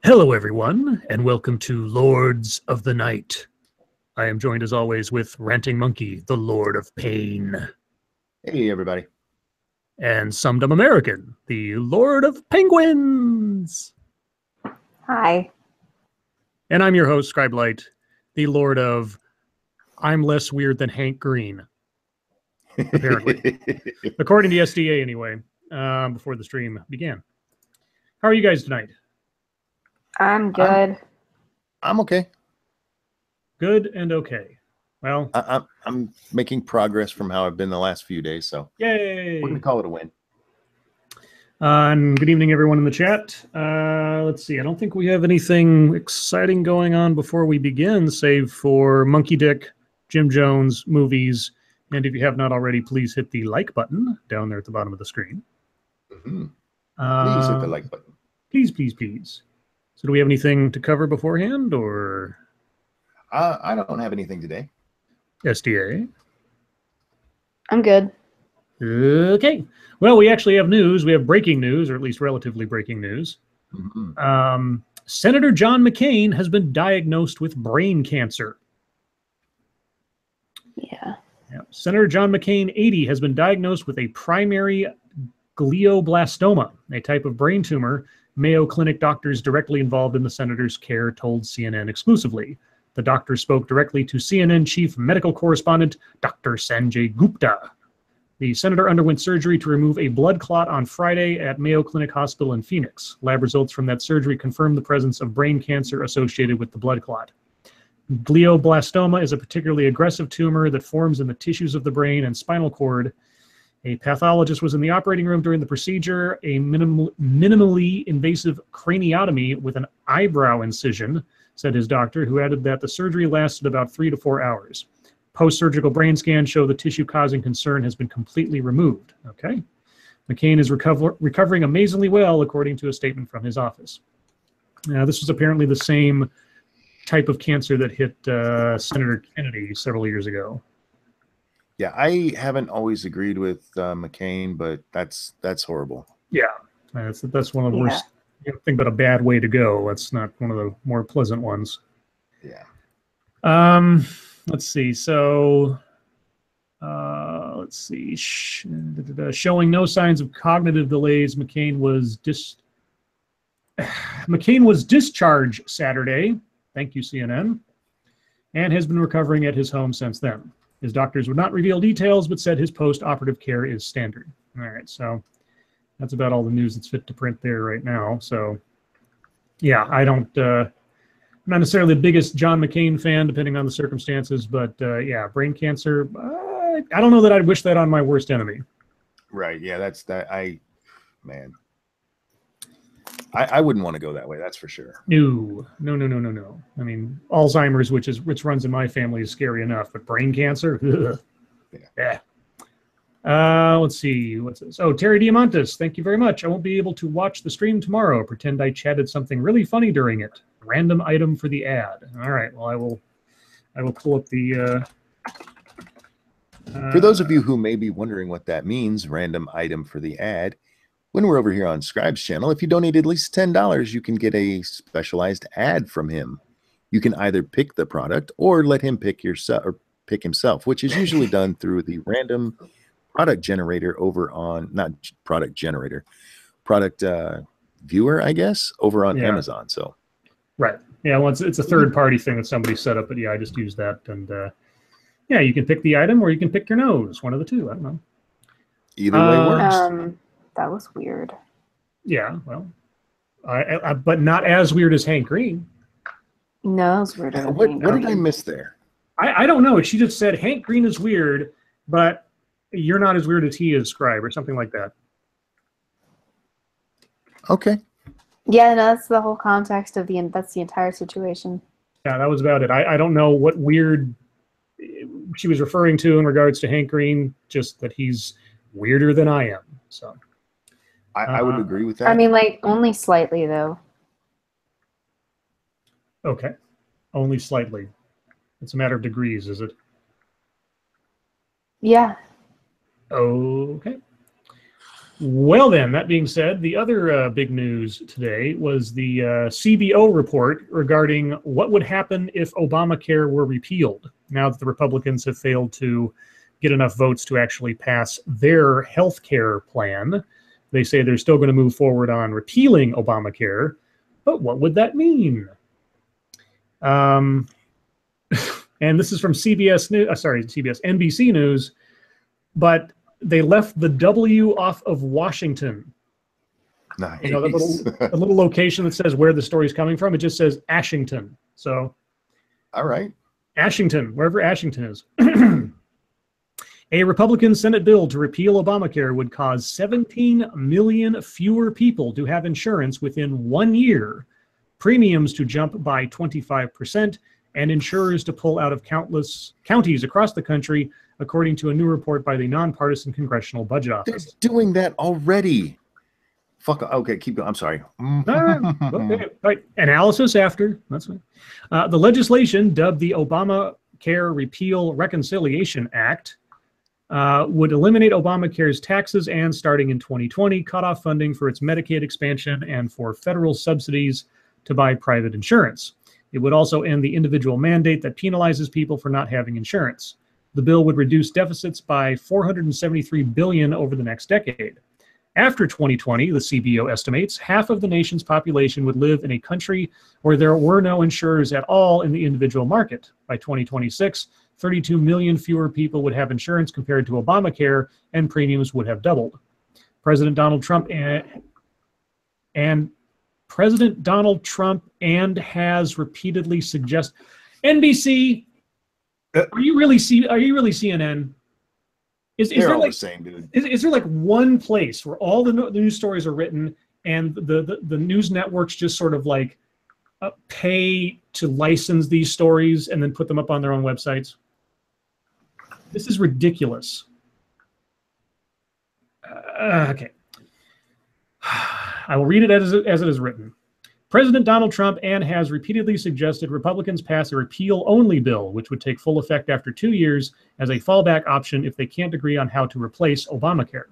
Hello, everyone, and welcome to Lords of the Night. I am joined, as always, with Ranting Monkey, the Lord of Pain. Hey, everybody. And Some Dumb American, the Lord of Penguins. Hi. And I'm your host, Scribe, the Lord of I'm less weird than Hank Green, apparently. According to SDA, anyway, before the stream began. How are you guys tonight? I'm good. I'm okay. Good and okay. Well, I'm making progress from how I've been the last few days, so yay! we're gonna call it a win. And good evening, everyone in the chat. Let's see. I don't think we have anything exciting going on before we begin, save for Monkey Dick, Jim Jones, movies. And if you have not already, please hit the like button down there at the bottom of the screen. Mm-hmm. Please hit the like button. Please, please, please. So do we have anything to cover beforehand, or? I don't have anything today. SDA? I'm good. Okay. Well, we actually have news. We have breaking news, or at least relatively breaking news. Mm-hmm. Senator John McCain has been diagnosed with brain cancer. Yeah. Senator John McCain, 80, has been diagnosed with a primary glioblastoma, a type of brain tumor. Mayo Clinic doctors directly involved in the senator's care told CNN exclusively. The doctor spoke directly to CNN chief medical correspondent Dr. Sanjay Gupta. The senator underwent surgery to remove a blood clot on Friday at Mayo Clinic Hospital in Phoenix. Lab results from that surgery confirmed the presence of brain cancer associated with the blood clot. Glioblastoma is a particularly aggressive tumor that forms in the tissues of the brain and spinal cord. A pathologist was in the operating room during the procedure, a minimally invasive craniotomy with an eyebrow incision, said his doctor, who added that the surgery lasted about 3 to 4 hours. Post-surgical brain scans show the tissue causing concern has been completely removed. Okay. McCain is recovering amazingly well, according to a statement from his office. Now, this was apparently the same type of cancer that hit Senator Kennedy several years ago. Yeah, I haven't always agreed with McCain, but that's horrible. Yeah, that's one of the worst. You know, think about a bad way to go. That's not one of the more pleasant ones. Yeah. Let's see. So, let's see. Showing no signs of cognitive delays, McCain was discharged Saturday. Thank you, CNN, and has been recovering at his home since then. His doctors would not reveal details, but said his post-operative care is standard. All right, so that's about all the news that's fit to print there right now. So, yeah, I'm not necessarily the biggest John McCain fan, depending on the circumstances, but yeah, brain cancer, I don't know that I'd wish that on my worst enemy. Right, yeah, man. I wouldn't want to go that way, that's for sure. No. I mean, Alzheimer's, which runs in my family, is scary enough, but brain cancer, ugh. Yeah. Let's see. What's this? Oh, Terry Diamantis, thank you very much. I won't be able to watch the stream tomorrow. Pretend I chatted something really funny during it. Random item for the ad. All right. Well, I will pull up the. For those of you who may be wondering what that means, random item for the ad. When we're over here on Scribe's channel, if you donate at least $10, you can get a specialized ad from him. You can either pick the product or let him pick himself, which is usually done through the random product generator over on, not product generator, product viewer, I guess, over on Amazon. So, right. Yeah, well, it's a third-party thing that somebody set up, but yeah, I just use that. And yeah, you can pick the item or you can pick your nose, one of the two. I don't know. Either way works. That was weird. Yeah, well, but not as weird as Hank Green. No, it was weird. What did I miss there? I don't know. She just said Hank Green is weird, but you're not as weird as he is, Scribe, or something like that. Okay. Yeah, no, that's the whole context of that's the entire situation. Yeah, that was about it. I don't know what weird she was referring to in regards to Hank Green, just that he's weirder than I am. So I would agree with that. I mean, like, only slightly, though. Okay. Only slightly. It's a matter of degrees, is it? Yeah. Okay. Well, then, that being said, the other big news today was the CBO report regarding what would happen if Obamacare were repealed, now that the Republicans have failed to get enough votes to actually pass their health care plan. They say they're still going to move forward on repealing Obamacare, but what would that mean? And this is from CBS News, NBC News, but they left the W off of Washington. Nice. You know, the little location that says where the story's coming from, it just says Ashington. So, all right. Ashington, wherever Ashington is. A Republican Senate bill to repeal Obamacare would cause 17 million fewer people to have insurance within 1 year, premiums to jump by 25%, and insurers to pull out of countless counties across the country, according to a new report by the nonpartisan Congressional Budget Office. They're doing that already. Fuck. Okay, keep going. I'm sorry. Okay. Right. Analysis after. That's fine. The legislation, dubbed the Obamacare Repeal Reconciliation Act, would eliminate Obamacare's taxes and, starting in 2020, cut off funding for its Medicaid expansion and for federal subsidies to buy private insurance. It would also end the individual mandate that penalizes people for not having insurance. The bill would reduce deficits by $473 billion over the next decade. After 2020, the CBO estimates, half of the nation's population would live in a country where there were no insurers at all in the individual market. By 2026, 32 million fewer people would have insurance compared to Obamacare, and premiums would have doubled. President Donald Trump has repeatedly suggested. NBC, are you really CNN? Is there like the same, dude. Is there like one place where all the news stories are written and the news networks just sort of like pay to license these stories and then put them up on their own websites? This is ridiculous. Okay. I will read it as it is written. President Donald Trump has repeatedly suggested Republicans pass a repeal-only bill, which would take full effect after 2 years, as a fallback option if they can't agree on how to replace Obamacare.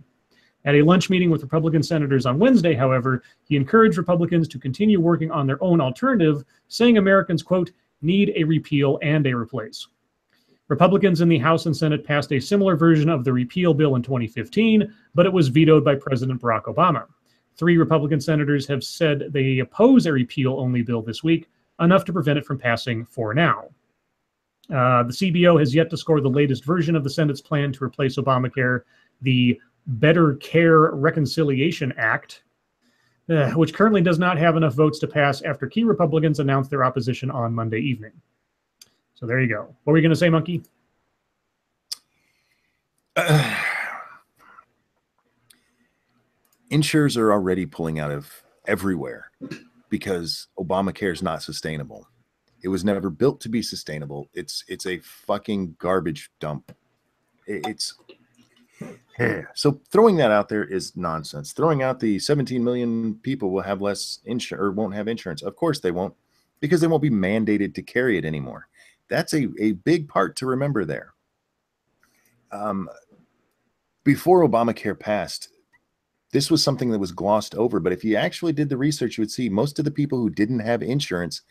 At a lunch meeting with Republican senators on Wednesday, however, he encouraged Republicans to continue working on their own alternative, saying Americans, quote, need a repeal and a replace. Republicans in the House and Senate passed a similar version of the repeal bill in 2015, but it was vetoed by President Barack Obama. 3 Republican senators have said they oppose a repeal-only bill this week, enough to prevent it from passing for now. The CBO has yet to score the latest version of the Senate's plan to replace Obamacare, the Better Care Reconciliation Act, which currently does not have enough votes to pass after key Republicans announced their opposition on Monday evening. So there you go. What were you going to say, Monkey? Insurers are already pulling out of everywhere because Obamacare is not sustainable. It was never built to be sustainable. It's a fucking garbage dump. So throwing that out there is nonsense. Throwing out the 17 million people will have less insurance or won't have insurance. Of course they won't, because they won't be mandated to carry it anymore. That's a big part to remember there. Before Obamacare passed, this was something that was glossed over, but if you actually did the research, you would see most of the people who didn't have insurance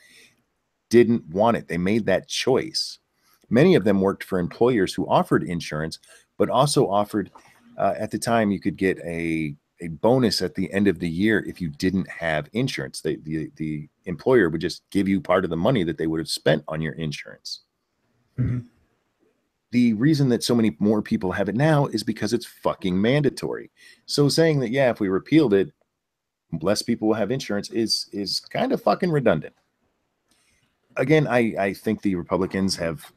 didn't want it. They made that choice. Many of them worked for employers who offered insurance, but also offered, at the time, you could get a bonus at the end of the year if you didn't have insurance. The employer would just give you part of the money that they would have spent on your insurance. Mm-hmm. The reason that so many more people have it now is because it's fucking mandatory. So saying that, yeah, if we repealed it, less people will have insurance is kind of fucking redundant. Again, I think the Republicans have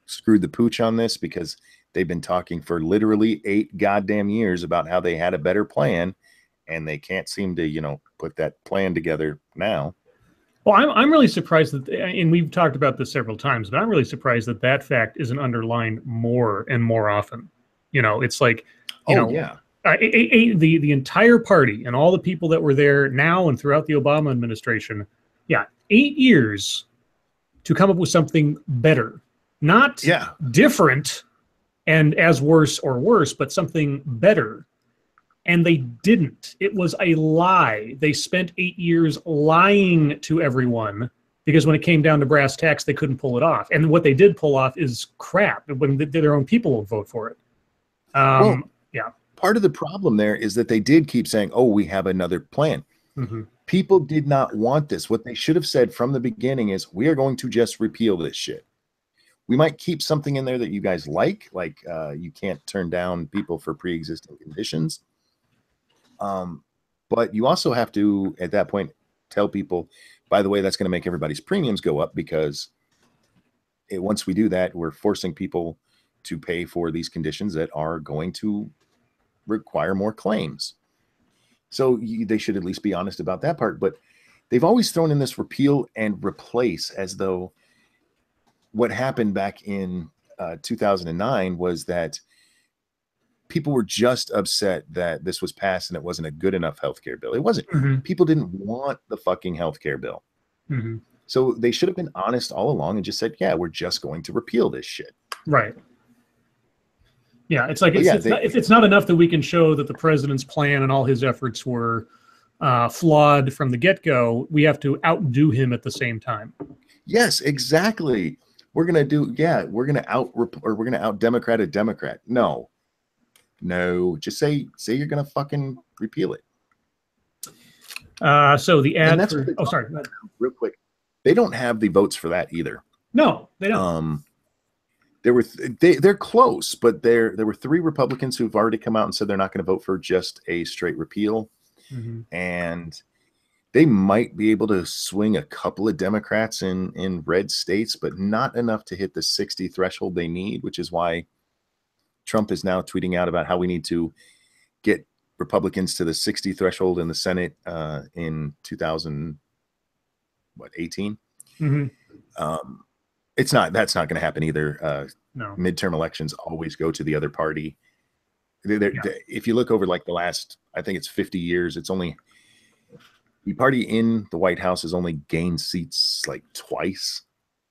screwed the pooch on this because they've been talking for literally 8 goddamn years about how they had a better plan, and they can't seem to, put that plan together now. Well, I'm really surprised that, and we've talked about this several times, but I'm really surprised that fact isn't underlined more and more often. It's like, yeah. The entire party and all the people that were there now and throughout the Obama administration, 8 years to come up with something better, not different and as worse or worse, but something better. And they didn't. It was a lie. They spent 8 years lying to everyone because when it came down to brass tacks, they couldn't pull it off. And what they did pull off is crap when their own people will vote for it. Yeah. Part of the problem there is that they did keep saying, oh, we have another plan. Mm-hmm. People did not want this. What they should have said from the beginning is, we are going to just repeal this shit. We might keep something in there that you guys like you can't turn down people for pre-existing conditions. But you also have to, at that point, tell people, by the way, that's going to make everybody's premiums go up because once we do that, we're forcing people to pay for these conditions that are going to require more claims. So they should at least be honest about that part. But they've always thrown in this repeal and replace as though what happened back in 2009 was that people were just upset that this was passed and it wasn't a good enough healthcare bill. It wasn't. Mm-hmm. People didn't want the fucking healthcare bill. Mm-hmm. So they should have been honest all along and just said, yeah, we're just going to repeal this shit. Right. Yeah, it's like it's not enough that we can show that the president's plan and all his efforts were flawed from the get-go. We have to outdo him at the same time. Yes, exactly. We're gonna out Democrat a Democrat. No, just say you're gonna fucking repeal it. So the ad. Sorry. Real quick, they don't have the votes for that either. No, they don't. They're close, but there were 3 Republicans who've already come out and said they're not going to vote for just a straight repeal, and they might be able to swing a couple of Democrats in red states, but not enough to hit the 60 threshold they need, which is why Trump is now tweeting out about how we need to get Republicans to the 60 threshold in the Senate in 2018. That's not going to happen either. No. Midterm elections always go to the other party. If you look over like the last, I think it's 50 years, it's only the party in the White House has only gained seats like twice.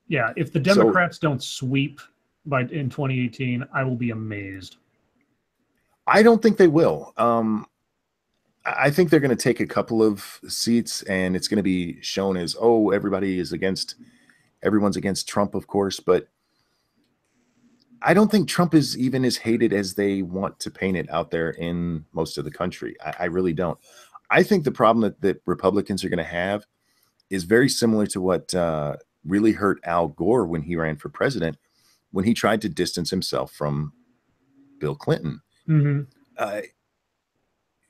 Yeah, if the Democrats don't sweep in 2018, I will be amazed. I don't think they will. I think they're going to take a couple of seats, and it's going to be shown as, oh, everyone's against Trump, of course, but I don't think Trump is even as hated as they want to paint it out there in most of the country. I really don't. I think the problem that Republicans are going to have is very similar to what really hurt Al Gore when he ran for president, when he tried to distance himself from Bill Clinton.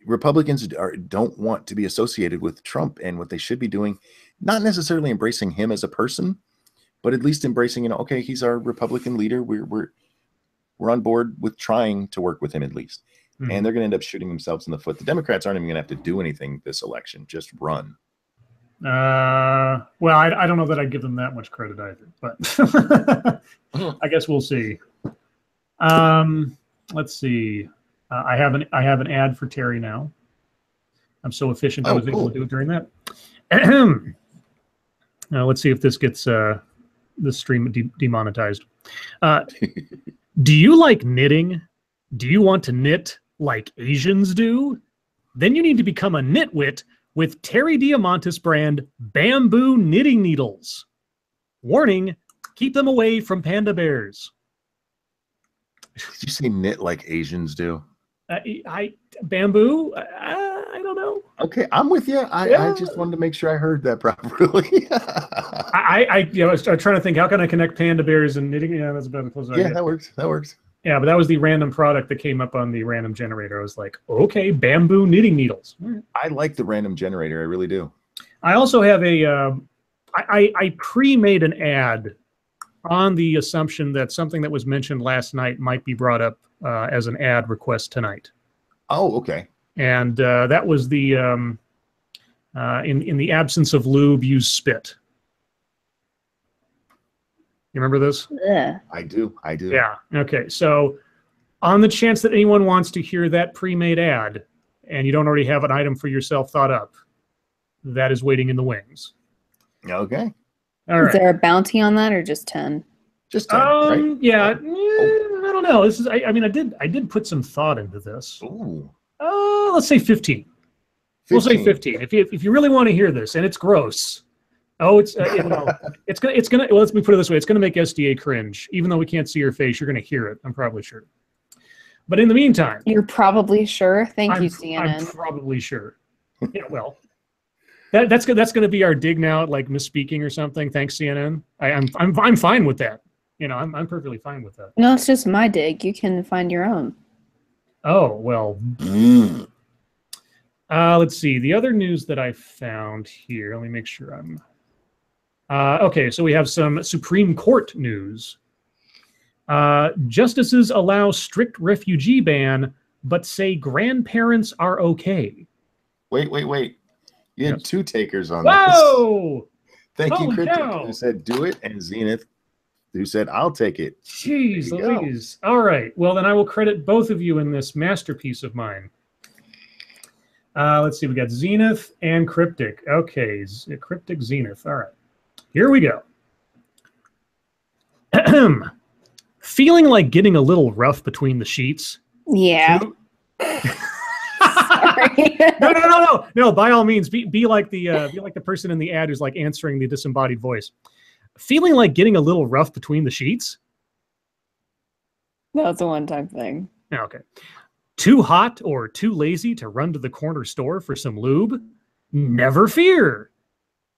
Republicans don't want to be associated with Trump, and what they should be doing, not necessarily embracing him as a person, but at least embracing, okay, he's our Republican leader. We're on board with trying to work with him at least. And they're going to end up shooting themselves in the foot. The Democrats aren't even going to have to do anything this election, just run. Well, I don't know that I'd give them that much credit either, but I guess we'll see. Let's see. I have an ad for Terry now. I'm so efficient. I was able to do it during that. Now let's see if this gets this stream demonetized. Do you like knitting? Do you want to knit like Asians do? Then you need to become a nitwit with Terry Diamantis brand bamboo knitting needles. Warning, keep them away from panda bears. Did you say knit like Asians do? Bamboo? I don't know. Okay, I'm with you. I just wanted to make sure I heard that properly. I was trying to think, how can I connect panda bears and knitting? Yeah, that's about the closest. Yeah, that works. That works. Yeah, but that was the random product that came up on the random generator. I was like, okay, bamboo knitting needles. I like the random generator. I really do. I also have I pre-made an ad on the assumption that something that was mentioned last night might be brought up as an ad request tonight. Oh, okay. And that was the in the absence of lube, use spit. You remember this? Yeah. I do. Yeah. Okay. So on the chance that anyone wants to hear that pre-made ad and you don't already have an item for yourself thought up, that is waiting in the wings. Okay. All right. Is there a bounty on that or just 10? Just 10, right? Yeah. I don't know. This is I mean, I did put some thought into this. Ooh. let's say 15. We'll say 15. If you really want to hear this, and it's gross. Oh, it's it's gonna. Well, let me put it this way: it's gonna make SDA cringe, even though we can't see your face. You're gonna hear it. I'm probably sure. But in the meantime, You're probably sure. Thank you, CNN. I'm probably sure. Yeah, well, that's gonna be our dig now, like misspeaking or something. Thanks, CNN. I'm fine with that. You know, I'm perfectly fine with that. No, it's just my dig. You can find your own. Oh well. Let's see. The other news that I found here. Let me make sure I'm. Okay, so we have some Supreme Court news. Justices allow strict refugee ban, but say grandparents are okay. Wait. You had two takers on Whoa! this. Thank you, Cryptic, no. who said do it, and Zenith, who said I'll take it. Jeez Louise. All right. Well, then I will credit both of you in this masterpiece of mine. Let's see. We got Zenith and Cryptic. Okay, Cryptic, Zenith. All right. Here we go. Feeling like getting a little rough between the sheets? Yeah. Sorry. No. By all means, be like the person in the ad who's like answering the disembodied voice. Feeling like getting a little rough between the sheets? That's a one-time thing. Okay. Too hot or too lazy to run to the corner store for some lube? Never fear.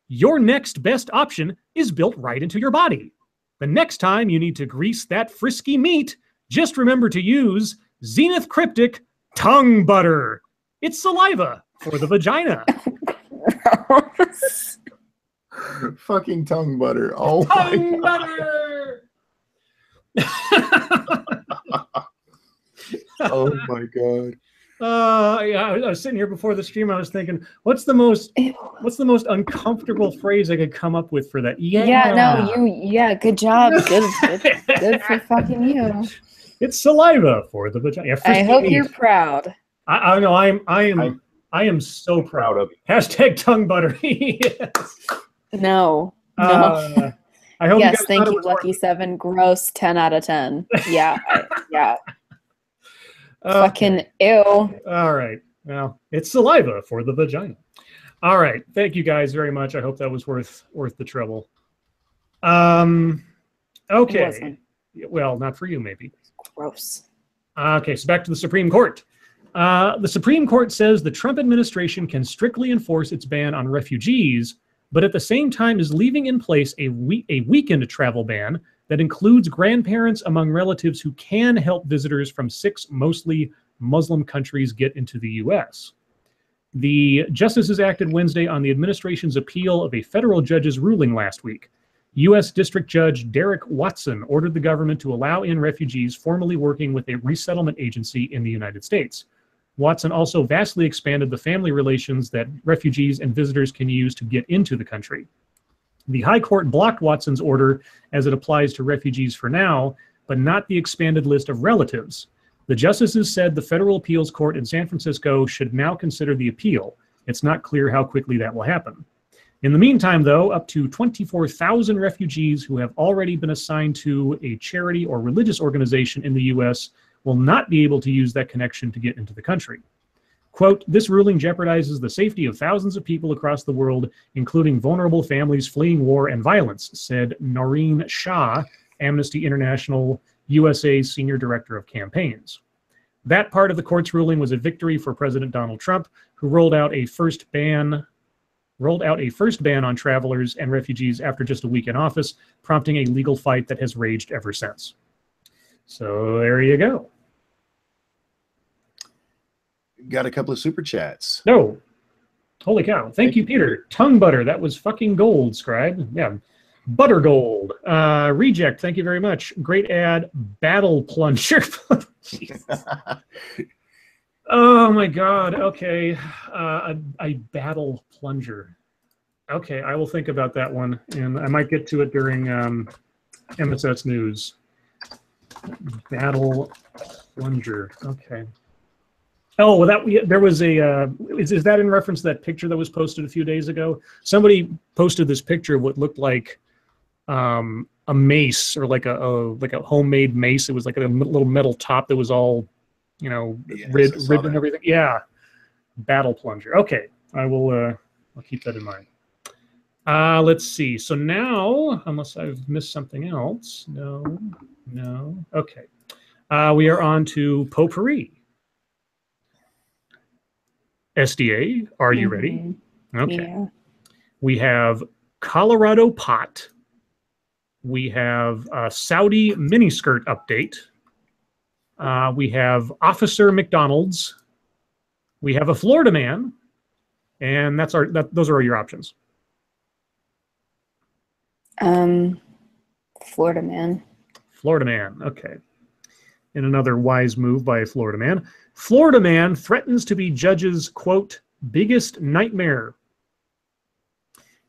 Your next best option is built right into your body. The next time you need to grease that frisky meat, just remember to use Zenith Cryptic Tongue Butter. It's saliva for the vagina. Fucking tongue butter. Oh, tongue my butter! Oh my god. Yeah, I was sitting here before the stream. I was thinking, what's the most uncomfortable phrase I could come up with for that? Yeah, good job. Good for fucking you. It's saliva for the vagina. Yeah, I hope you're proud. I know I am so proud of you. Hashtag tongue butter. Yes. No. I hope yes, thank you, Lucky 7. Gross 10 out of 10. Yeah. Yeah. Fucking ew. All right. Well, it's saliva for the vagina. All right. Thank you guys very much. I hope that was worth the trouble. Okay. Well, not for you, maybe. Gross. Okay, so back to the Supreme Court. The Supreme Court says the Trump administration can strictly enforce its ban on refugees, but at the same time is leaving in place a weekend travel ban that includes grandparents among relatives who can help visitors from 6 mostly Muslim countries get into the U.S. The justices acted Wednesday on the administration's appeal of a federal judge's ruling last week. U.S. District Judge Derek Watson ordered the government to allow in refugees formerly working with a resettlement agency in the United States. Watson also vastly expanded the family relations that refugees and visitors can use to get into the country. The High Court blocked Watson's order as it applies to refugees for now, but not the expanded list of relatives. The justices said the federal appeals court in San Francisco should now consider the appeal. It's not clear how quickly that will happen. In the meantime, though, up to 24,000 refugees who have already been assigned to a charity or religious organization in the U.S. will not be able to use that connection to get into the country. Quote, this ruling jeopardizes the safety of thousands of people across the world, including vulnerable families fleeing war and violence, said Noreen Shah, Amnesty International USA Senior Director of Campaigns. That part of the court's ruling was a victory for President Donald Trump, who rolled out a first ban on travelers and refugees after just a week in office, prompting a legal fight that has raged ever since. So there you go. Got a couple of super chats. No. Holy cow. Thank you, Peter. Tongue butter. That was fucking gold, Scribe. Yeah. Butter gold. Reject. Thank you very much. Great ad. Battle plunger. Oh my God. Okay. A battle plunger. Okay. I will think about that one, and I might get to it during MSS News. Battle plunger. Okay. Oh, well, there was a. Is that in reference to that picture that was posted a few days ago? Somebody posted this picture of what looked like a mace, or like a homemade mace. It was like a little metal top that was all, ribbed and everything. Yeah. Battle plunger. Okay, I will. I'll keep that in mind. Let's see. So now, unless I've missed something else, no. Okay, we are on to potpourri. SDA, are you ready? Okay. Yeah. We have Colorado pot. We have Saudi miniskirt update. We have Officer McDonald's. We have a Florida man, and those are your options. Florida man. Florida man. Okay. In another wise move by a Florida man, Florida man threatens to be judge's quote biggest nightmare.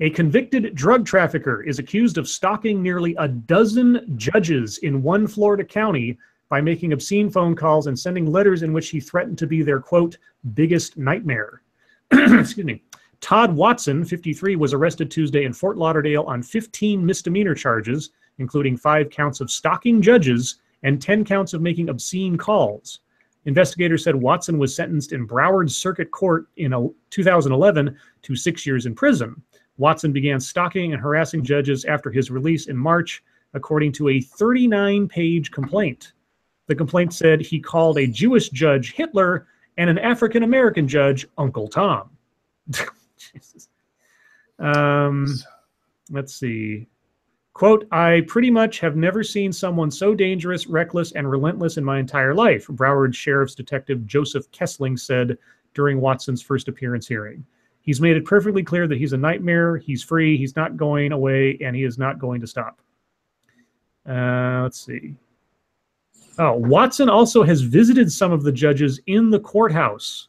A convicted drug trafficker is accused of stalking nearly a dozen judges in one Florida county by making obscene phone calls and sending letters in which he threatened to be their, quote, biggest nightmare. Excuse me. Todd Watson, 53, was arrested Tuesday in Fort Lauderdale on 15 misdemeanor charges, including 5 counts of stalking judges and 10 counts of making obscene calls. Investigators said Watson was sentenced in Broward Circuit Court in 2011 to 6 years in prison. Watson began stalking and harassing judges after his release in March, according to a 39-page complaint. The complaint said he called a Jewish judge Hitler and an African-American judge Uncle Tom. Jesus. Let's see. Quote, I pretty much have never seen someone so dangerous, reckless, and relentless in my entire life, Broward Sheriff's Detective Joseph Kessling said during Watson's first appearance hearing. He's made it perfectly clear that he's a nightmare, he's free, he's not going away, and he is not going to stop. Let's see. Oh, Watson also has visited some of the judges in the courthouse.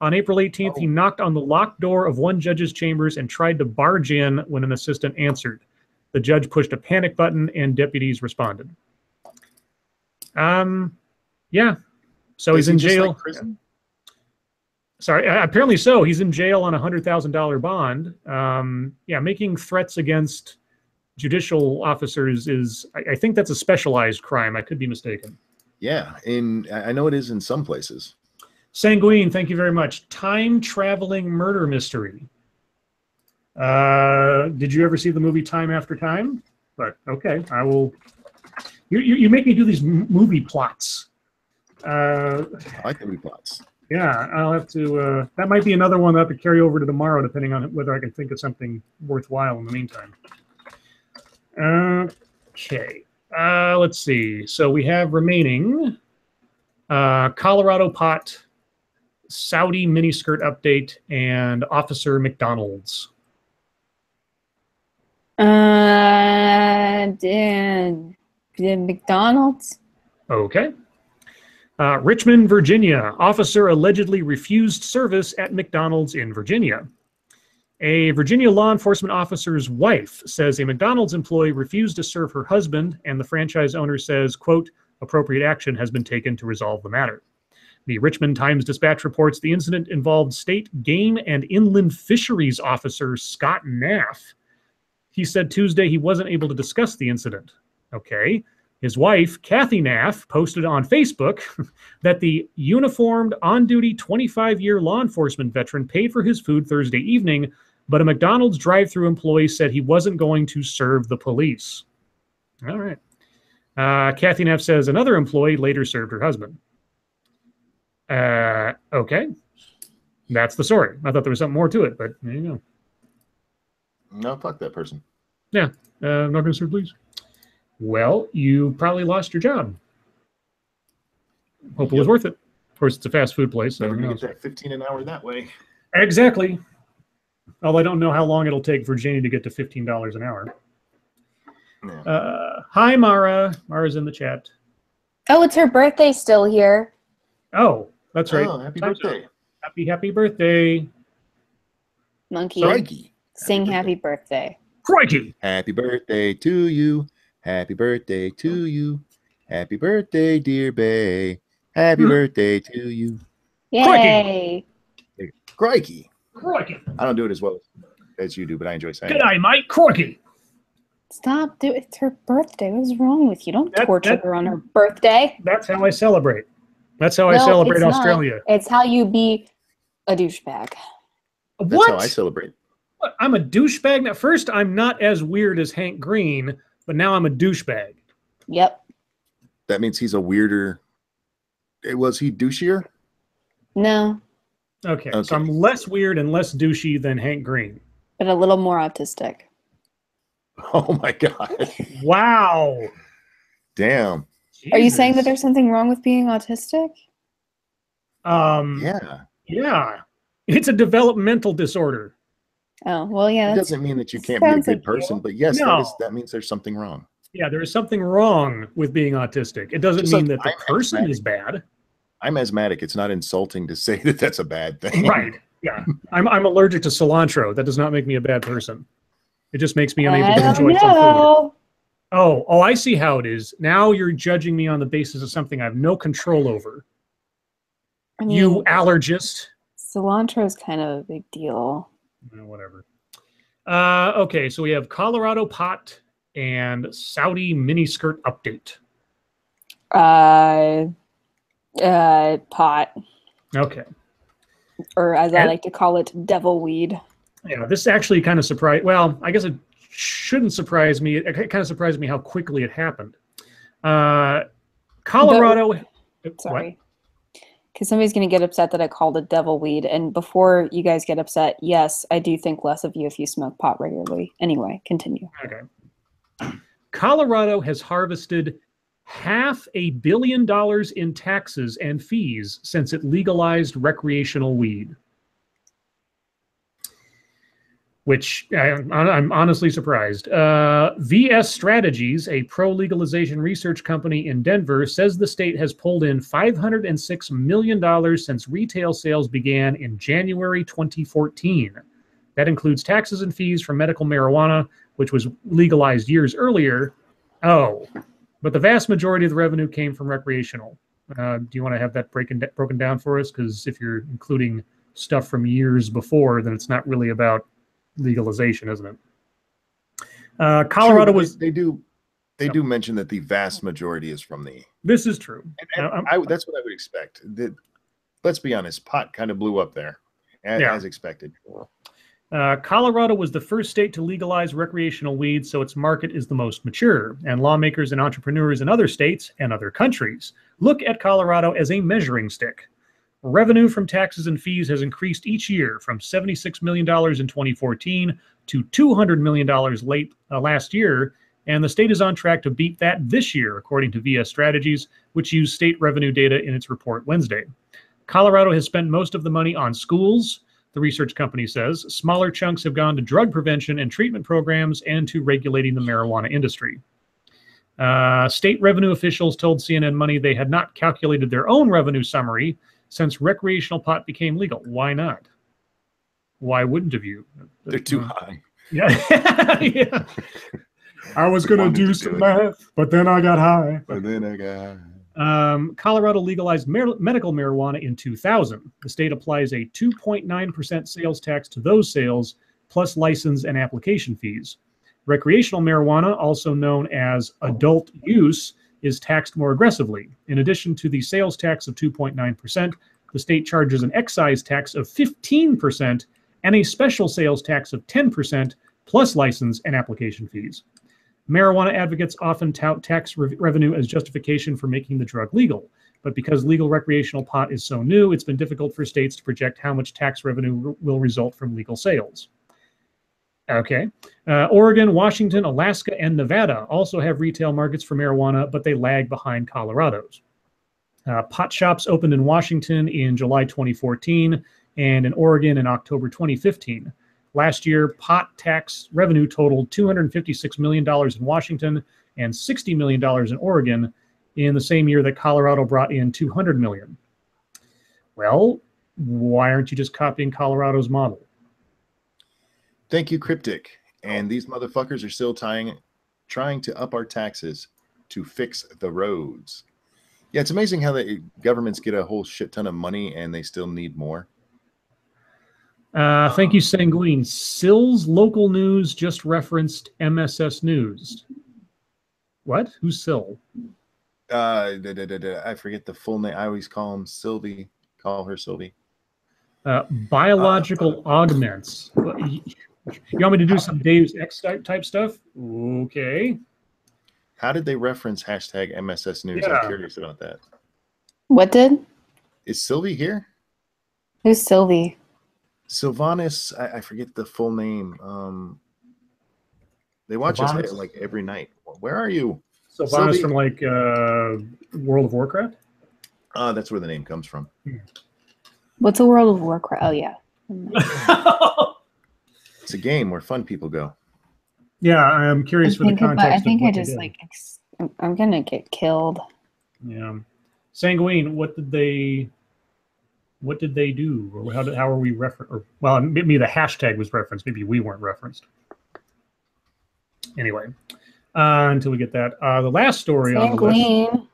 On April 18th, he knocked on the locked door of one judge's chambers and tried to barge in when an assistant answered. The judge pushed a panic button and deputies responded. Yeah. So he's in jail. Like prison? Sorry, apparently so. He's in jail on a $100,000 bond. Yeah, making threats against judicial officers is, I think that's a specialized crime. I could be mistaken. Yeah, I know it is in some places. Sanguine, thank you very much. Time-traveling murder mystery. Did you ever see the movie Time After Time? But okay, I will. You make me do these movie plots. I like movie plots. Yeah, I'll have to. That might be another one that I have to carry over to tomorrow, depending on whether I can think of something worthwhile in the meantime. Okay. Let's see. So we have remaining Colorado pot, Saudi miniskirt update, and Officer McDonald's. McDonald's. Okay. Richmond, Virginia. Officer allegedly refused service at McDonald's in Virginia. A Virginia law enforcement officer's wife says a McDonald's employee refused to serve her husband, and the franchise owner says, quote, appropriate action has been taken to resolve the matter. The Richmond Times-Dispatch reports the incident involved State Game and Inland Fisheries Officer Scott Naff. He said Tuesday he wasn't able to discuss the incident. Okay. His wife, Kathy Naff, posted on Facebook that the uniformed, on-duty 25-year law enforcement veteran paid for his food Thursday evening, but a McDonald's drive-thru employee said he wasn't going to serve the police. All right. Kathy Naff says another employee later served her husband. Okay. That's the story. I thought there was something more to it, but there you go. No, fuck that person. Yeah. Not going to serve police. Well, you probably lost your job. Hope it was worth it. Of course, it's a fast food place. So never gonna get that 15 an hour that way. Exactly. Although I don't know how long it'll take for Janie to get to $15 an hour. Yeah. Hi, Mara. Mara's in the chat. Oh, it's her birthday still here. Oh, that's right. Oh, happy birthday. Happy birthday. Monkey. Crikey. Sing happy birthday. Crikey. Happy birthday to you. Happy birthday to you. Happy birthday, dear Bay. Happy birthday to you. Yay. Crikey. Crikey. I don't do it as well as you do, but I enjoy saying it. G'day, mate. Crikey. Stop. It's her birthday. What's wrong with you? Don't torture her on her birthday. That's how I celebrate. That's how I celebrate Australia. It's how you be A douchebag. That's how I What? celebrate. What? I'm a douchebag now. First, I'm not as weird as Hank Green, but now I'm a douchebag. Yep. That means he's a weirder. Was he douchier? No, Okay, so Okay. I'm less weird and less douchey than Hank Green. but a little more autistic. Oh my God. Wow. Damn. Are you saying that Jesus. there's something wrong with being autistic? Yeah. Yeah. It's a developmental disorder. Oh, well, yeah. It That's, doesn't mean that you can't be a sounds good like person, you. but yes, No. that means there's something wrong. Yeah, there is something wrong with being autistic. It doesn't Just mean like that the I'm person asthmatic. is bad. I'm asthmatic. It's not insulting to say that that's a bad thing. Right. Yeah. I'm allergic to cilantro. That does not make me a bad person. It just makes me unable I to don't enjoy some food. know. Oh, I see how it is. Now you're judging me on the basis of something I have no control over. I mean, You allergist. cilantro is kind of a big deal. Whatever. Okay, so we have Colorado pot and Saudi miniskirt update. Pot, Okay. or as I like to call it, devil weed. Yeah, this actually kind of surprised. Well, I guess it shouldn't surprise me. It kind of surprised me how quickly it happened. Colorado. Sorry. Because somebody's going to get upset that I called it devil weed. And before you guys get upset, yes, I do think less of you if you smoke pot regularly. Anyway, continue. Okay. Colorado has harvested $500 million in taxes and fees since it legalized recreational weed. Which I'm honestly surprised. VS Strategies, a pro-legalization research company in Denver, says the state has pulled in $506 million since retail sales began in January 2014. That includes taxes and fees from medical marijuana, which was legalized years earlier. Oh, but the vast majority of the revenue came from recreational. Do you want to have that broken down for us? Because if you're including stuff from years before, then it's not really about legalization, isn't it? Colorado was. They do mention that the vast majority is from the. This is true. And that's what I would expect. Let's be honest, pot kind of blew up there, as expected. Colorado was the first state to legalize recreational weed, so its market is the most mature. And lawmakers and entrepreneurs in other states and other countries look at Colorado as a measuring stick. Revenue from taxes and fees has increased each year from $76 million in 2014 to $200 million last year, and the state is on track to beat that this year, according to VS Strategies, which used state revenue data in its report Wednesday. Colorado has spent most of the money on schools, the research company says. Smaller chunks have gone to drug prevention and treatment programs and to regulating the marijuana industry. State revenue officials told CNN Money they had not calculated their own revenue summary since recreational pot became legal. Why not? Why wouldn't have you? They're too high. Yeah. Yeah. I was going to do some math, but then I got high. Colorado legalized medical marijuana in 2000. The state applies a 2.9% sales tax to those sales, plus license and application fees. Recreational marijuana, also known as adult use, is taxed more aggressively. In addition to the sales tax of 2.9%, the state charges an excise tax of 15% and a special sales tax of 10%, plus license and application fees. Marijuana advocates often tout tax revenue as justification for making the drug legal. But because legal recreational pot is so new, it's been difficult for states to project how much tax revenue will result from legal sales. Okay. Oregon, Washington, Alaska, and Nevada also have retail markets for marijuana, but they lag behind Colorado's. Pot shops opened in Washington in July 2014 and in Oregon in October 2015. Last year, pot tax revenue totaled $256 million in Washington and $60 million in Oregon in the same year that Colorado brought in $200 million. Well, why aren't you just copying Colorado's model? Thank you, Cryptic. And these motherfuckers are still trying to up our taxes to fix the roads. Yeah, it's amazing how the governments get a whole shit ton of money and they still need more. Thank you, Sanguine. Sills Local News just referenced MSS News. What? Who's Sill? I forget the full name. I always call him Sylvie. Call her Sylvie. Biological augments. You want me to do some Dave's X type stuff? Okay. How did they reference hashtag MSS News? Yeah. I'm curious about that. What did? Is Sylvie here? Who's Sylvie? Sylvanas, I forget the full name. They watch us Sylvanas? like every night. Where are you? Sylvanas Sylvie? from like World of Warcraft? That's where the name comes from. What's a World of Warcraft? Oh, yeah. It's a game where fun people go. Yeah, I'm curious for the context. I think of I what they just did. like I'm gonna get killed. Yeah, Sanguine. What did they do? Or how are we referenced? Or well, maybe the hashtag was referenced. Maybe we weren't referenced. Anyway, until we get that, the last story on the list. Sanguine.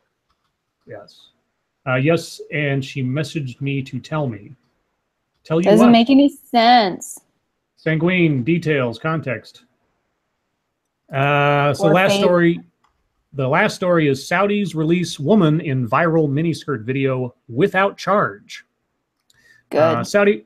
Yes, yes, and she messaged me to tell me. Tell you Doesn't what? make any sense. Sanguine details context. So Or last fate. story. The last story is Saudis release woman in viral miniskirt video without charge. Good. Saudi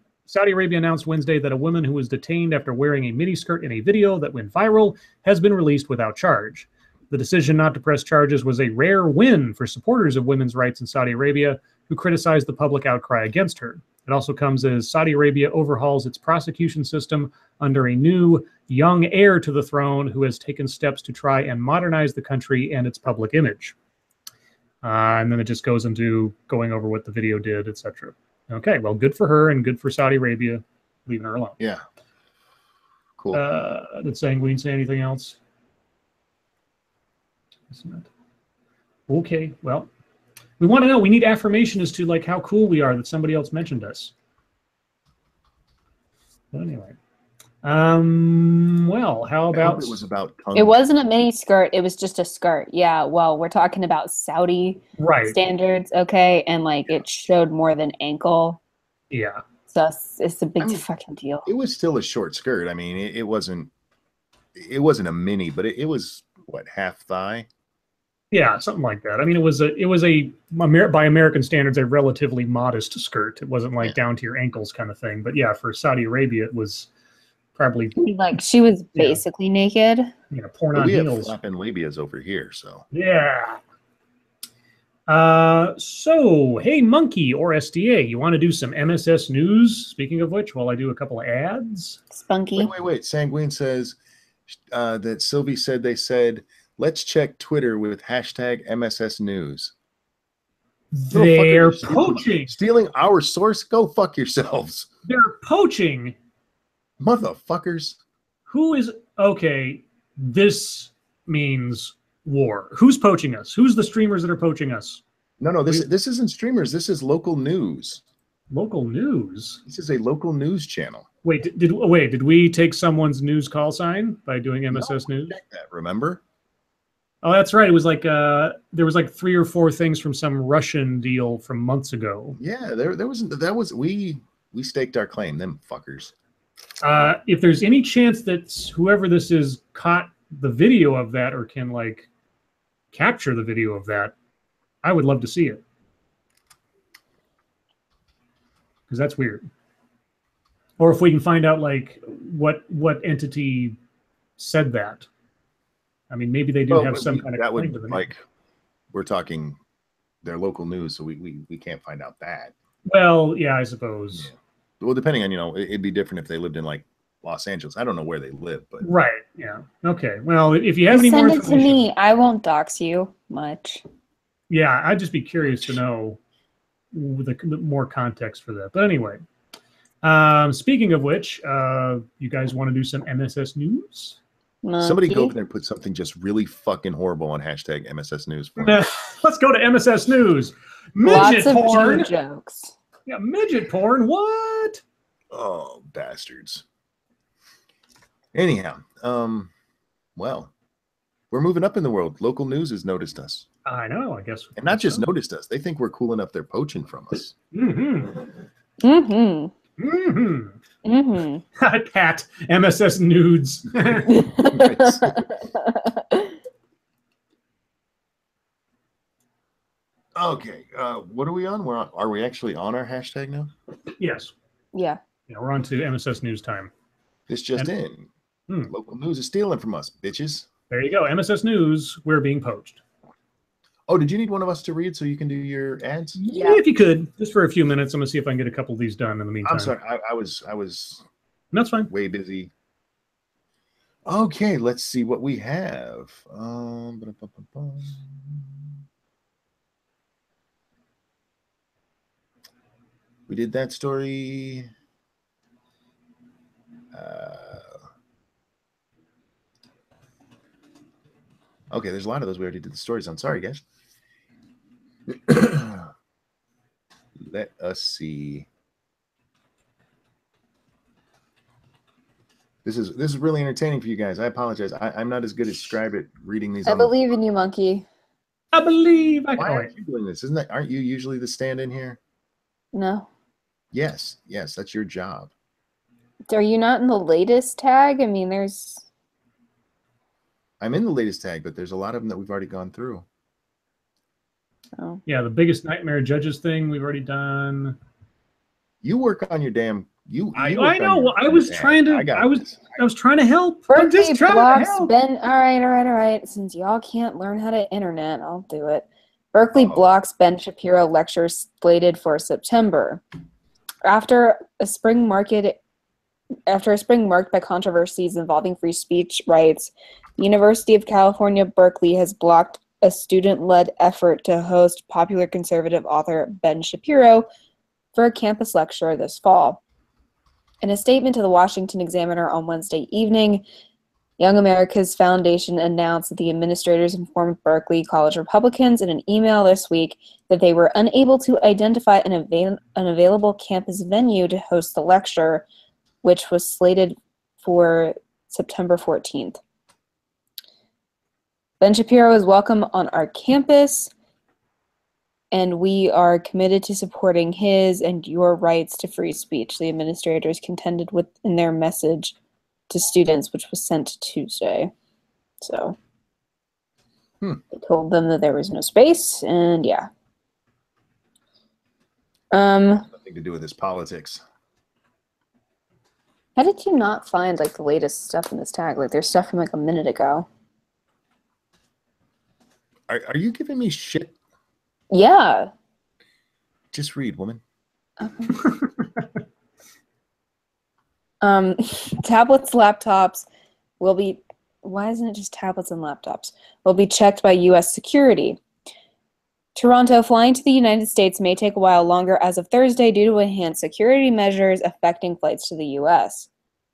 Arabia announced Wednesday that a woman who was detained after wearing a miniskirt in a video that went viral has been released without charge. The decision not to press charges was a rare win for supporters of women's rights in Saudi Arabia, who criticized the public outcry against her. It also comes as Saudi Arabia overhauls its prosecution system under a new young heir to the throne who has taken steps to try and modernize the country and its public image. And then it just goes into going over what the video did, etc. Okay, well, good for her and good for Saudi Arabia leaving her alone. Yeah. Cool. Did Sanguine say anything else? Okay, well, we want to know. We need affirmation as to like how cool we are that somebody else mentioned us. But anyway, well, how about it was about tongue. It wasn't a mini skirt. It was just a skirt. Yeah. Well, we're talking about Saudi right? standards, okay, and like it showed more than ankle. Yeah. So it's a big fucking deal. It was still a short skirt. I mean, it wasn't a mini, but it was what, half thigh? Yeah, something like that. I mean, it was a by American standards a relatively modest skirt. It wasn't like down to your ankles kind of thing. But yeah, for Saudi Arabia, it was probably like she was basically naked. You know, porn on we heels. have flapping labias over here, so yeah. So hey, Monkey or SDA, you want to do some MSS news? Speaking of which, while I do a couple of ads. Spunky. Wait. Sanguine says that Sylvie said they said, let's check Twitter with hashtag MSS News. They're poaching. Stealing our source? Go fuck yourselves. They're poaching. Motherfuckers. Who is... Okay, this means war. Who's poaching us? Who's the streamers that are poaching us? No, this isn't streamers. This is local news. Local news? This is a local news channel. Wait, did we take someone's news call sign by doing MSS News? Check that, remember? Oh, that's right. It was like there was like 3 or 4 things from some Russian deal from months ago. Yeah, we staked our claim, them fuckers. If there's any chance that whoever this is caught the video of that or can like capture the video of that, I would love to see it. Because that's weird. Or if we can find out like what entity said that. I mean, maybe they do have some kind of that claim would to the like we're talking their local news, so we can't find out that. Well, yeah, I suppose. Yeah. Well, depending on, it'd be different if they lived in like Los Angeles. I don't know where they live, but right, yeah. Okay. Well, if you have any more Send it information, to me. I won't dox you much. Yeah, I'd just be curious to know the more context for that. But anyway, speaking of which, you guys want to do some MSS news? Somebody go over there and put something just really fucking horrible on hashtag MSS News for me. Let's go to MSS News. Midget Lots of porn. Jew jokes. Yeah, midget porn. What? Oh, bastards. Anyhow, well, we're moving up in the world. Local news has noticed us. I know, I guess. And not just noticed us. They think we're cool enough they're poaching from us. Mm-hmm. Mm-hmm. Mm-hmm. Pat, MSS nudes. Okay, what are we on? Are we actually on our hashtag now? Yes. Yeah. Yeah, we're on to MSS News time. This just in. Local news is stealing from us, bitches. There you go. MSS News, we're being poached. Oh, did you need one of us to read so you can do your ads? Yeah, if you could, just for a few minutes. I'm gonna see if I can get a couple of these done in the meantime. I'm sorry, I was That's fine. way busy. Okay, let's see what we have. We did that story. Okay, there's a lot of those we already did the stories on. Sorry, guys. Let us see. This is really entertaining for you guys. I apologize. I'm not as good as Scribe at reading these. I believe in you, Monkey. I believe I can. Why aren't you doing this? Aren't you usually the stand-in here? No. Yes, that's your job. Are you not in the latest tag? I mean, I'm in the latest tag, but there's a lot of them that we've already gone through. Oh. Yeah, the biggest nightmare judges thing we've already done. You work on your damn. I know. Well, I was trying to. I was trying to help. I'm just trying to help. All right. Since y'all can't learn how to internet, I'll do it. Berkeley blocks Ben Shapiro lecture slated for September. After a spring marked by controversies involving free speech rights, the University of California, Berkeley has blocked a student-led effort to host popular conservative author Ben Shapiro for a campus lecture this fall. In a statement to the Washington Examiner on Wednesday evening, Young America's Foundation announced that the administrators informed Berkeley College Republicans in an email this week that they were unable to identify an available campus venue to host the lecture, which was slated for September 14th. Ben Shapiro is welcome on our campus, and we are committed to supporting his and your rights to free speech, the administrators contended in their message to students, which was sent Tuesday. So they told them that there was no space, and yeah. Nothing to do with this politics. How did you not find like the latest stuff in this tag? Like there's stuff from like a minute ago. Are you giving me shit? Yeah. Just read, woman. Okay. Tablets, laptops will be. Why isn't it just tablets and laptops? Will be checked by U.S. security. Toronto flying to the United States may take a while longer as of Thursday due to enhanced security measures affecting flights to the U.S.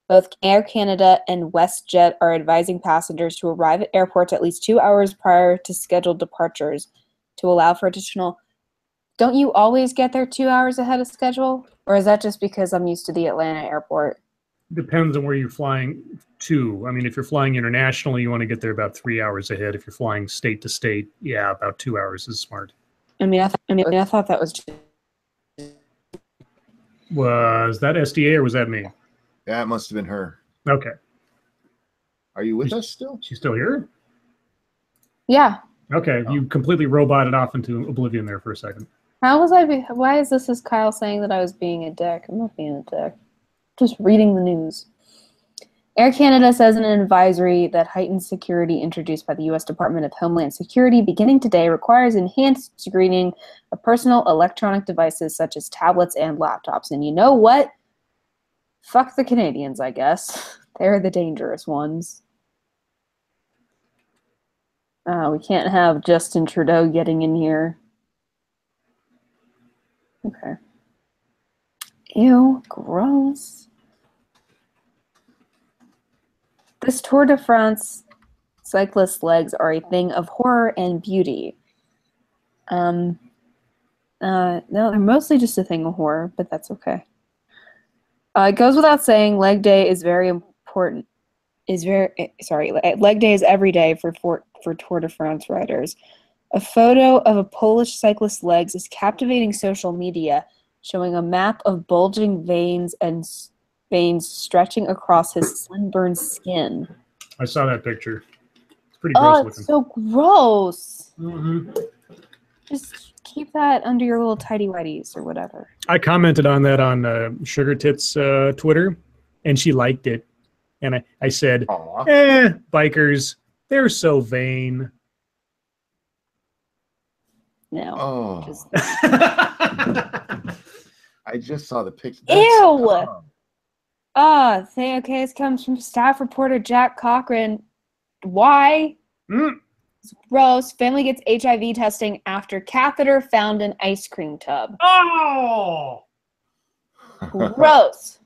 Both Air Canada and WestJet are advising passengers to arrive at airports at least 2 hours prior to scheduled departures to allow for additional. Don't you always get there 2 hours ahead of schedule? Or is that just because I'm used to the Atlanta airport? Depends on where you're flying to. I mean, if you're flying internationally, you want to get there about 3 hours ahead. If you're flying state to state, yeah, about 2 hours is smart. I thought that was just... Was that SDA or was that me? That must have been her. Okay. Are you with us still? She's still here? Yeah. Okay, you completely roboted off into oblivion there for a second. How was I? Why is this Kyle saying that I was being a dick? I'm not being a dick. Just reading the news. Air Canada says in an advisory that heightened security introduced by the U.S. Department of Homeland Security beginning today requires enhanced screening of personal electronic devices such as tablets and laptops. And you know what? Fuck the Canadians, I guess. They're the dangerous ones. We can't have Justin Trudeau getting in here. Okay. Ew, gross. This Tour de France cyclist legs are a thing of horror and beauty. No, they're mostly just a thing of horror, but that's okay. It goes without saying, leg day is very important. Leg day is every day for Tour de France riders. A photo of a Polish cyclist's legs is captivating social media, showing a map of bulging veins stretching across his sunburned skin. I saw that picture. It's pretty gross looking. It's so gross. Mm-hmm. Just keep that under your little tidy whities or whatever. I commented on that on Sugar Tits Twitter, and she liked it. And I said, Aw. bikers, they're so vain. No. Oh, Just, I just saw the picture. ew! This comes from staff reporter Jack Cochran. Why? Gross. Family gets HIV testing after catheter found in ice cream tub. Oh! Gross.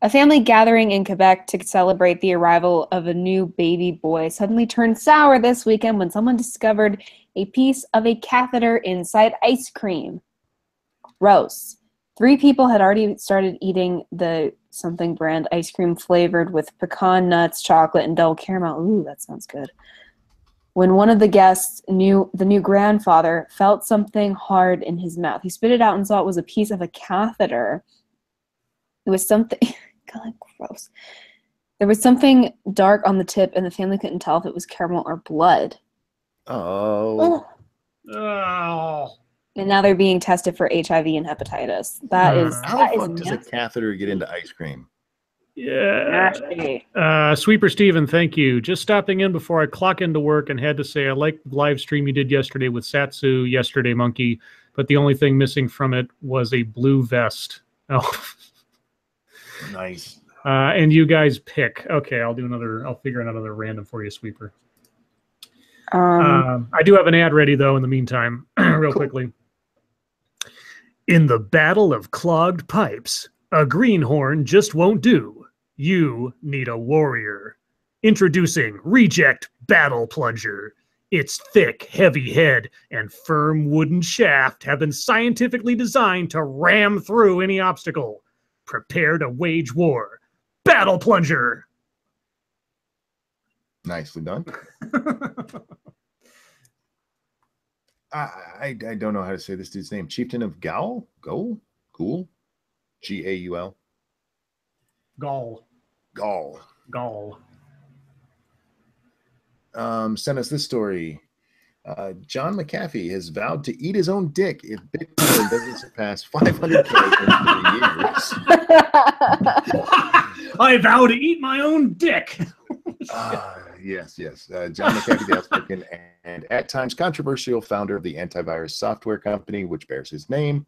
A family gathering in Quebec to celebrate the arrival of a new baby boy suddenly turned sour this weekend when someone discovered a piece of a catheter inside ice cream. Gross. 3 people had already started eating the something brand ice cream flavored with pecan nuts, chocolate, and double caramel. Ooh, that sounds good. When one of the guests knew the new grandfather felt something hard in his mouth. He spit it out and saw it was a piece of a catheter. It was something, God, gross. There was something dark on the tip, and the family couldn't tell if it was caramel or blood. Oh. Oh. And now they're being tested for HIV and hepatitis. That is How that the is fuck does a nasty. catheter get into ice cream? Yeah. Nasty. Sweeper Steven, thank you. Just stopping in before I clock into work and had to say I liked the live stream you did yesterday with Satsu, yesterday, Monkey, but the only thing missing from it was a blue vest. Oh. Nice. And you guys pick. Okay, I'll figure out another random for you, Sweeper. I do have an ad ready, though, in the meantime, real quickly. In the battle of clogged pipes, a greenhorn just won't do. You need a warrior. Introducing Reject Battle Plunger. Its thick, heavy head and firm wooden shaft have been scientifically designed to ram through any obstacle. Prepare to wage war. Battle Plunger! Nicely done. I don't know how to say this dude's name. Chieftain of Gaul? Gaul? G-A-U-L? Gaul. Sent us this story. John McAfee has vowed to eat his own dick if Bitcoin doesn't surpass 500K in 3 years. I vow to eat my own dick. Yes. John McAfee, the outspoken and at times controversial founder of the antivirus software company, which bears his name,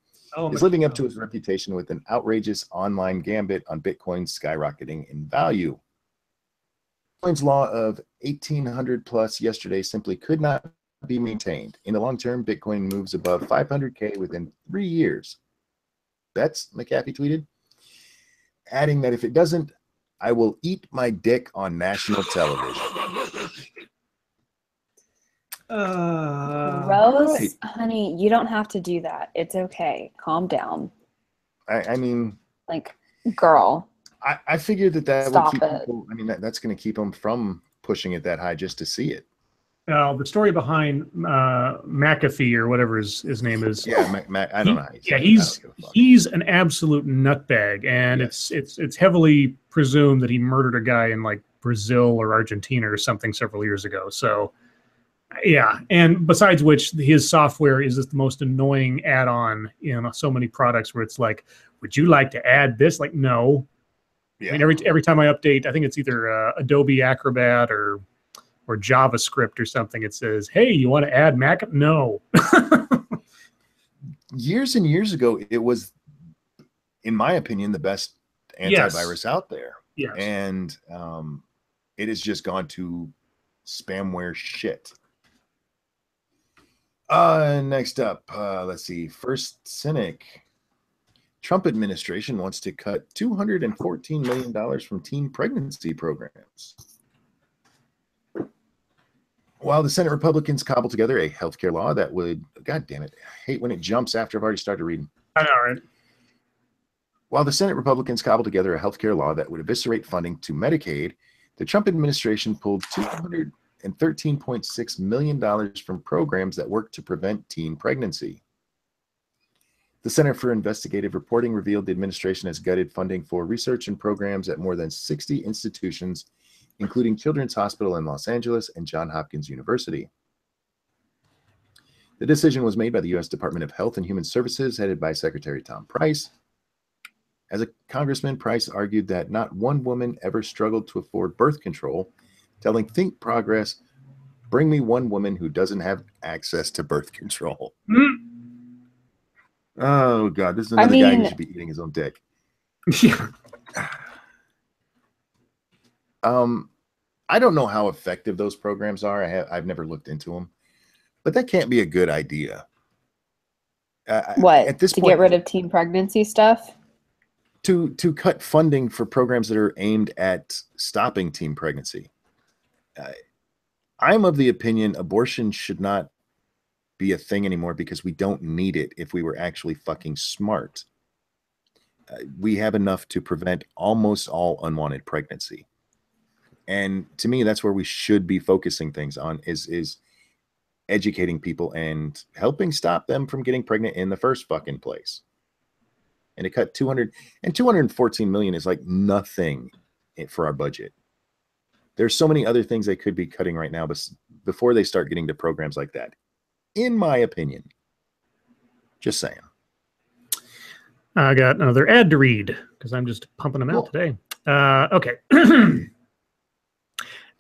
is living up to his reputation with an outrageous online gambit on Bitcoin skyrocketing in value. Bitcoin's law of 1800 plus yesterday simply could not be maintained. In the long term, Bitcoin moves above 500K within 3 years. That's McAfee tweeted, adding that if it doesn't, I will eat my dick on national television. Gross, right. honey. You don't have to do that. It's okay. Calm down. I mean, like, girl. I figured that Stop would keep it. people, I mean, that's going to keep them from pushing it that high just to see it. The story behind McAfee or whatever his name is. Yeah, I don't know. How you say He's an absolute nutbag, and Yes. it's heavily presumed that he murdered a guy in like Brazil or Argentina or something several years ago. So, yeah, and besides which, his software is just the most annoying add-on in so many products where it's like, would you like to add this? Like, no. Yeah. I mean, every time I update, I think it's either Adobe Acrobat or JavaScript or something, it says, hey, you want to add Mac? No. Years and years ago, it was, in my opinion, the best antivirus out there. Yes. And it has just gone to spamware shit. Next up, let's see. First Cynic. Trump administration wants to cut $214 million from teen pregnancy programs. While the Senate Republicans cobbled together a healthcare law that would, God damn it, I hate when it jumps after I've already started reading. I know, right? While the Senate Republicans cobbled together a healthcare law that would eviscerate funding to Medicaid, the Trump administration pulled $213.6 million from programs that work to prevent teen pregnancy. The Center for Investigative Reporting revealed the administration has gutted funding for research and programs at more than 60 institutions, including Children's Hospital in Los Angeles and Johns Hopkins University. The decision was made by the U.S. Department of Health and Human Services, headed by Secretary Tom Price. As a congressman, Price argued that not one woman ever struggled to afford birth control, telling Think Progress, "Bring me one woman who doesn't have access to birth control." Oh, God, this is another guy who should be eating his own dick. Yeah. I don't know how effective those programs are. I've never looked into them, but that can't be a good idea. What? At this to point, get rid of teen pregnancy stuff? To cut funding for programs that are aimed at stopping teen pregnancy. I'm of the opinion abortion should not be a thing anymore because we don't need it if we were actually fucking smart. We have enough to prevent almost all unwanted pregnancy. And to me, that's where we should be focusing things on is educating people and helping stop them from getting pregnant in the first fucking place. And to cut 214 million is like nothing for our budget. There's so many other things they could be cutting right now before they start getting to programs like that, in my opinion. Just saying. I got another ad to read because I'm just pumping them out today. Okay.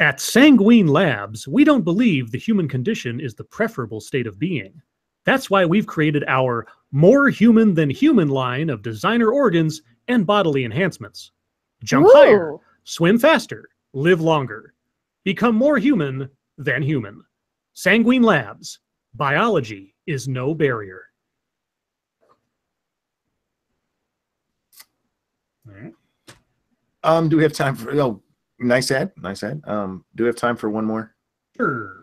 At Sanguine Labs, we don't believe the human condition is the preferable state of being. That's why we've created our More Human Than Human line of designer organs and bodily enhancements. Jump higher, swim faster, live longer. Become more human than human. Sanguine Labs. Biology is no barrier. All right. Do we have time for... Oh, nice ad. Nice ad. Do we have time for one more? Sure.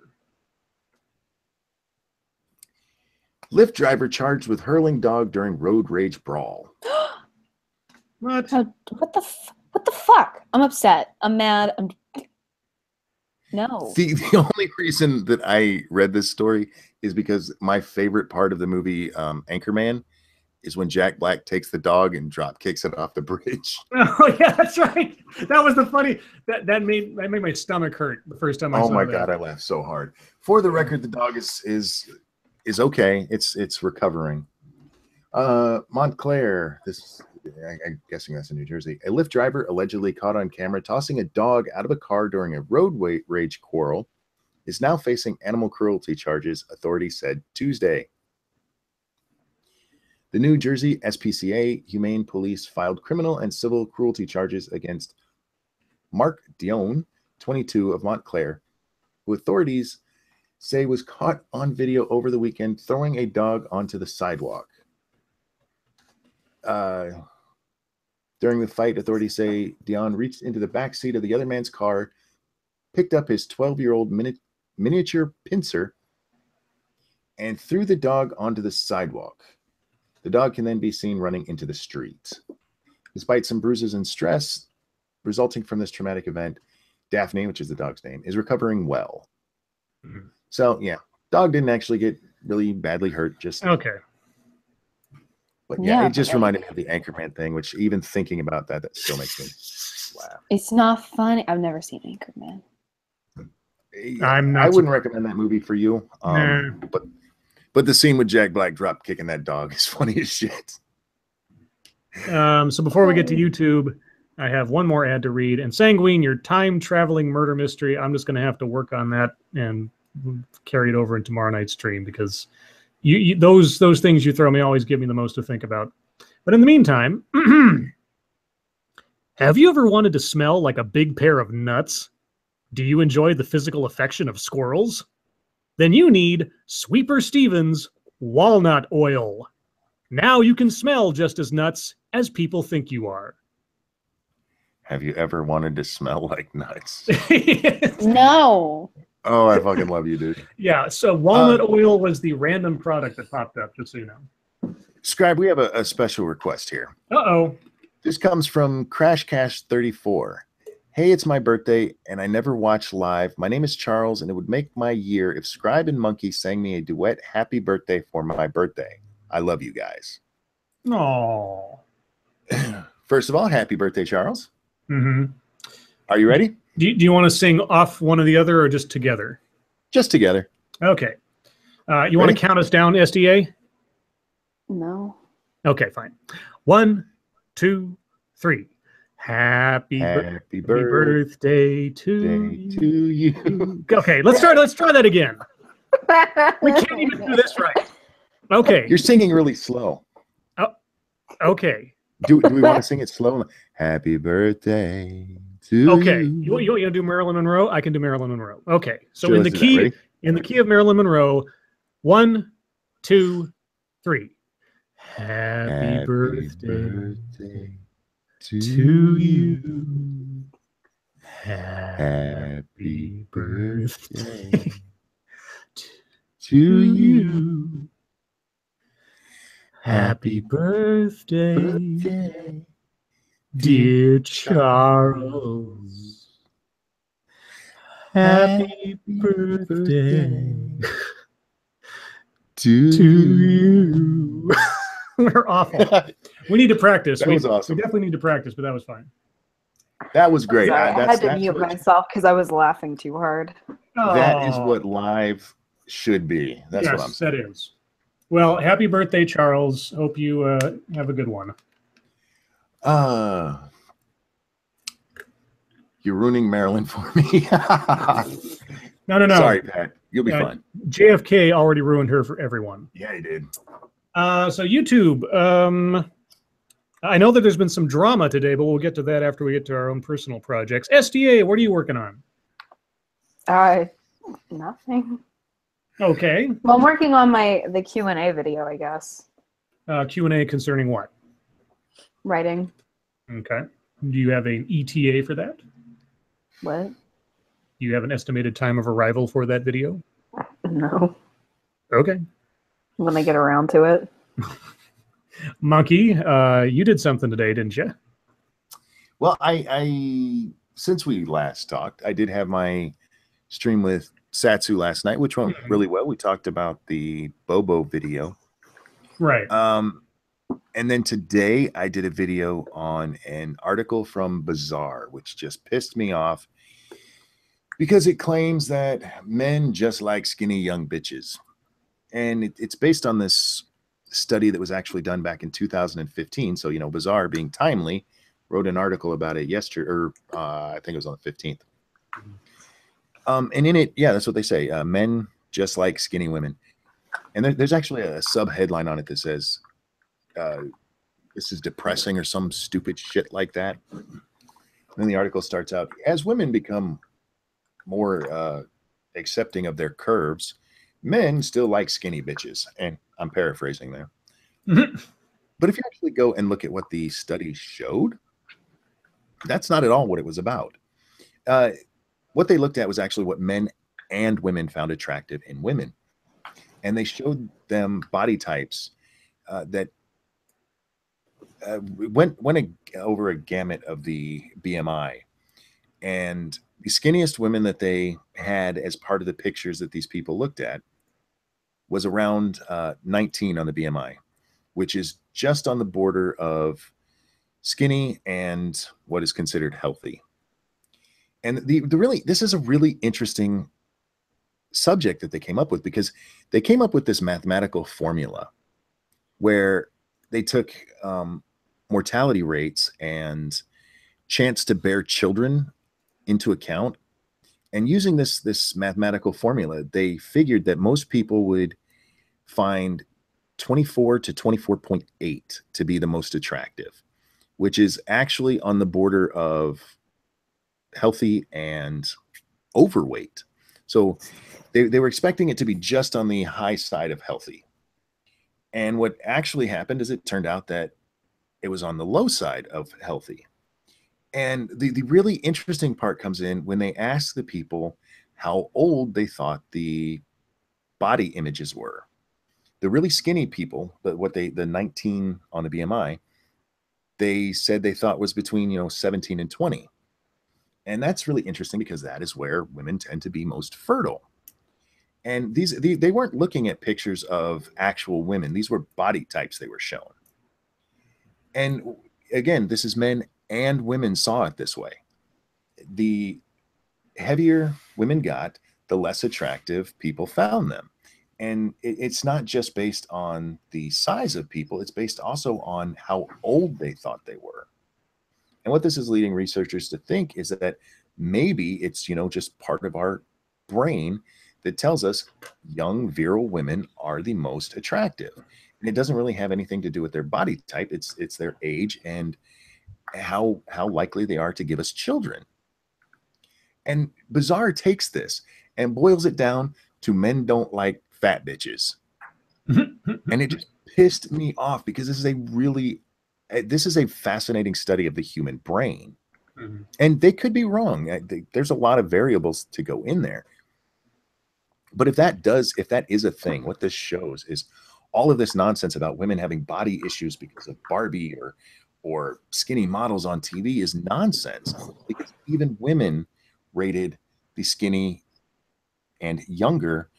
Lyft driver charged with hurling dog during road rage brawl. What? What the fuck? I'm upset. I'm mad. No. The only reason that I read this story is because my favorite part of the movie Anchorman is when Jack Black takes the dog and drop kicks it off the bridge. Oh yeah, that's right. That was the funny that made my stomach hurt the first time I saw that. Oh my God, I laughed so hard. For the record, the dog is okay. It's recovering. Montclair, I'm guessing that's in New Jersey. A Lyft driver allegedly caught on camera tossing a dog out of a car during a road rage quarrel is now facing animal cruelty charges, authorities said Tuesday. The New Jersey SPCA Humane Police filed criminal and civil cruelty charges against Mark Dion, 22, of Montclair, who authorities say was caught on video over the weekend throwing a dog onto the sidewalk. During the fight, authorities say Dion reached into the back seat of the other man's car, picked up his 12-year-old miniature pincer, and threw the dog onto the sidewalk. The dog can then be seen running into the street. Despite some bruises and stress resulting from this traumatic event, Daphne, which is the dog's name, is recovering well. Mm-hmm. So, yeah, dog didn't actually get really badly hurt. Just okay. But yeah, it just reminded me of the Anchorman thing, which even thinking about that still makes me laugh. It's not funny. I've never seen Anchorman. I wouldn't recommend that movie for you. But the scene with Jack Black drop kicking that dog is funny as shit. So before we get to YouTube, I have one more ad to read. And Sanguine, your time-traveling murder mystery, I'm just going to have to work on that and carry it over in tomorrow night's stream because those things you throw me always give me the most to think about. But in the meantime, have you ever wanted to smell like a big pair of nuts? Do you enjoy the physical affection of squirrels? Then you need Sweeper Stevens Walnut Oil. Now you can smell just as nuts as people think you are. Have you ever wanted to smell like nuts? No. Oh, I fucking love you, dude. Yeah, so walnut oil was the random product that popped up, just so you know. Scribe, we have a special request here. Uh-oh. This comes from Crash Cash 34. Hey, it's my birthday, and I never watch live. My name is Charles, and it would make my year if Scribe and Monkey sang me a duet happy birthday for my birthday. I love you guys. Aww. First of all, happy birthday, Charles. Mm-hmm. Are you ready? Do you want to sing off one or the other or just together? Just together. Okay. You want to Ready? count us down, SDA? No. Okay, fine. 1, 2, 3. Happy birthday to you. Okay, let's try that again. We can't even do this right. Okay. You're singing really slow. Oh, okay. Do we want to sing it slow? Happy birthday to Okay. you. You want to do Marilyn Monroe? I can do Marilyn Monroe. Okay. So Sure, in the let's do that. key, Ready? in the key of Marilyn Monroe, 1, 2, 3. Happy birthday to you. Happy birthday to you. Happy birthday, dear Charles. Happy birthday to you. We're awful. We need to practice. That was awesome. We definitely need to practice, but that was fine. That was great. Sorry, I had to that's mute what- myself because I was laughing too hard. That is Oh, what live should be. That's what I'm yes, saying. that is. Well, happy birthday, Charles. Hope you have a good one. You're ruining Maryland for me. No. Sorry, Pat. You'll be fine. JFK already ruined her for everyone. Yeah, he did. So YouTube. I know that there's been some drama today, but we'll get to that after we get to our own personal projects. SDA, what are you working on? Nothing. Okay. Well, I'm working on the Q&A video, I guess. Q&A concerning what? Writing. Okay. Do you have an ETA for that? What? Do you have an estimated time of arrival for that video? No. Okay. When I get around to it. Monkey, you did something today, didn't you? Well, I since we last talked, I did have my stream with Satsu last night, which went really well. We talked about the Bobo video. Right. And then today I did a video on an article from Bazaar, which just pissed me off because it claims that men just like skinny young bitches. And it's based on this study that was actually done back in 2015. So, Bazaar, being timely, wrote an article about it yesterday, or I think it was on the 15th. And in it, yeah, that's what they say. Men just like skinny women. And there's actually a sub-headline on it that says, this is depressing or some stupid shit like that. And then the article starts out, as women become more accepting of their curves, men still like skinny bitches. And I'm paraphrasing there. But if you actually go and look at what the study showed, that's not at all what it was about. What they looked at was actually what men and women found attractive in women. And they showed them body types that went over a gamut of the BMI. And the skinniest women that they had as part of the pictures that these people looked at was around 19 on the BMI, which is just on the border of skinny and what is considered healthy. And this is a really interesting subject that they came up with, because they came up with this mathematical formula where they took mortality rates and chance to bear children into account. And using this mathematical formula, they figured that most people would find 24 to 24.8 to be the most attractive, which is actually on the border of healthy and overweight. So they were expecting it to be just on the high side of healthy. And what actually happened is it turned out that it was on the low side of healthy. And the really interesting part comes in when they asked the people how old they thought the body images were. The really skinny people, but the 19 on the BMI, they said they thought was between 17 and 20. And that's really interesting because that is where women tend to be most fertile. And they weren't looking at pictures of actual women. These were body types they were shown. And again, this is men and women saw it this way. The heavier women got, the less attractive people found them. And it's not just based on the size of people, it's based also on how old they thought they were. And what this is leading researchers to think is that maybe it's, just part of our brain that tells us young, virile women are the most attractive. And it doesn't really have anything to do with their body type. It's their age and how likely they are to give us children. And Bizarre takes this and boils it down to men don't like fat bitches. And it just pissed me off because this is a fascinating study of the human brain. Mm-hmm. And they could be wrong. There's a lot of variables to go in there. But if that is a thing, what this shows is all of this nonsense about women having body issues because of Barbie or skinny models on TV is nonsense, because even women rated the skinny and younger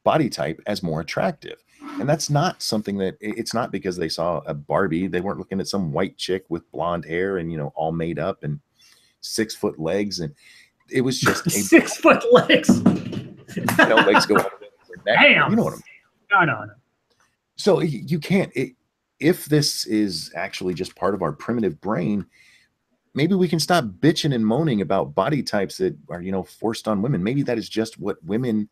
body type as more attractive. And that's not something that, it's not because they saw a Barbie. They weren't looking at some white chick with blonde hair and, all made up and 6 foot legs. And it was just 6 foot legs. Legs go out of their neck. Damn. You know what I mean? No. So you can't, if this is actually just part of our primitive brain, maybe we can stop bitching and moaning about body types that are, forced on women. Maybe that is just what women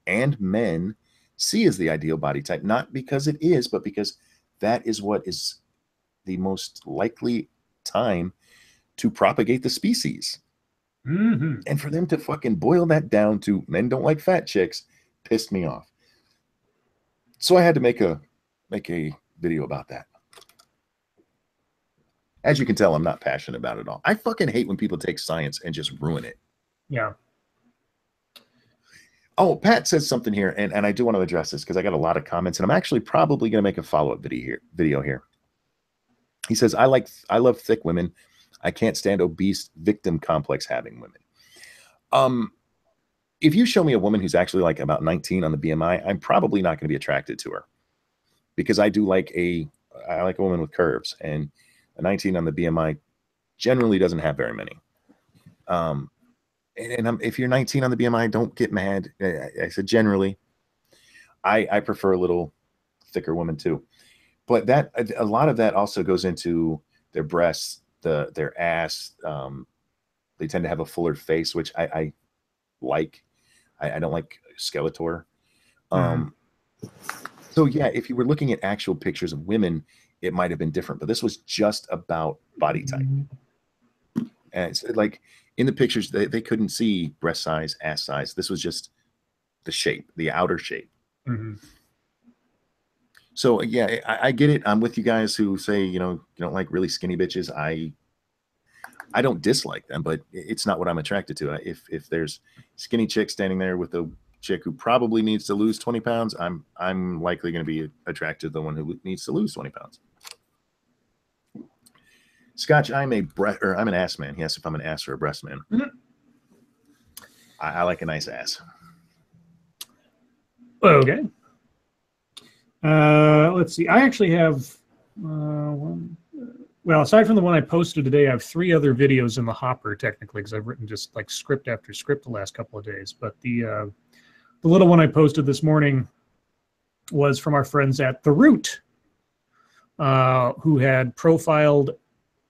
and men see as the ideal body type, not because it is, but because that is what is the most likely time to propagate the species. Mm-hmm. And for them to fucking boil that down to men don't like fat chicks pissed me off. So I had to make a video about that. As you can tell, I'm not passionate about it at all. I fucking hate when people take science and just ruin it. Yeah. Oh, Pat says something here, and I do want to address this because I got a lot of comments, and I'm actually probably going to make a follow-up video here. He says, I love thick women. I can't stand obese victim complex having women. If you show me a woman who's actually like about 19 on the BMI, I'm probably not going to be attracted to her, because I like a woman with curves, and a 19 on the BMI generally doesn't have very many. If you're 19 on the BMI, don't get mad. I said generally. I prefer a little thicker woman too, but a lot of that also goes into their breasts, their ass. They tend to have a fuller face, which I like. I don't like Skeletor. So yeah, if you were looking at actual pictures of women, it might have been different, but this was just about body type. And it's like in the pictures, they couldn't see breast size, ass size. This was just the shape, the outer shape. Mm-hmm. So yeah, I get it. I'm with you guys who say, you don't like really skinny bitches. I don't dislike them, but it's not what I'm attracted to. If there's skinny chick standing there with a chick who probably needs to lose 20 pounds, I'm likely going to be attracted to the one who needs to lose 20 pounds. Scotch, I'm an ass man. He asked if I'm an ass or a breast man. Mm-hmm. I like a nice ass. Okay. Let's see. I actually have one. Well, aside from the one I posted today, I have 3 other videos in the hopper, technically, because I've written just like script after script the last couple of days. But the little one I posted this morning was from our friends at The Root, who had profiled,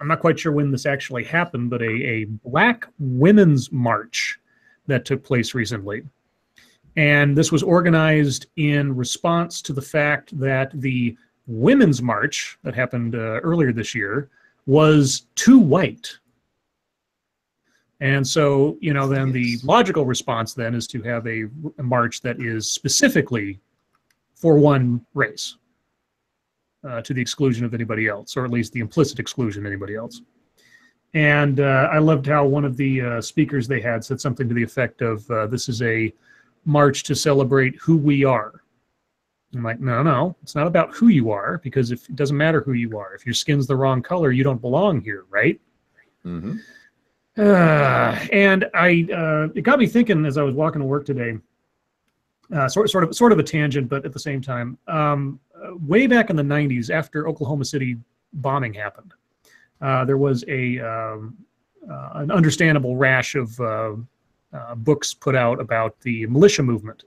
I'm not quite sure when this actually happened, but a Black Women's March that took place recently. And this was organized in response to the fact that the Women's March that happened earlier this year was too white. And so, then the logical response then is to have a march that is specifically for one race, to the exclusion of anybody else, or at least the implicit exclusion of anybody else. And I loved how one of the speakers they had said something to the effect of, this is a march to celebrate who we are. I'm like, no, it's not about who you are, because it doesn't matter who you are. If your skin's the wrong color, you don't belong here, right? Mm-hmm. And it got me thinking as I was walking to work today, sort of a tangent, but at the same time, way back in the 90s, after Oklahoma City bombing happened, there was an understandable rash of books put out about the militia movement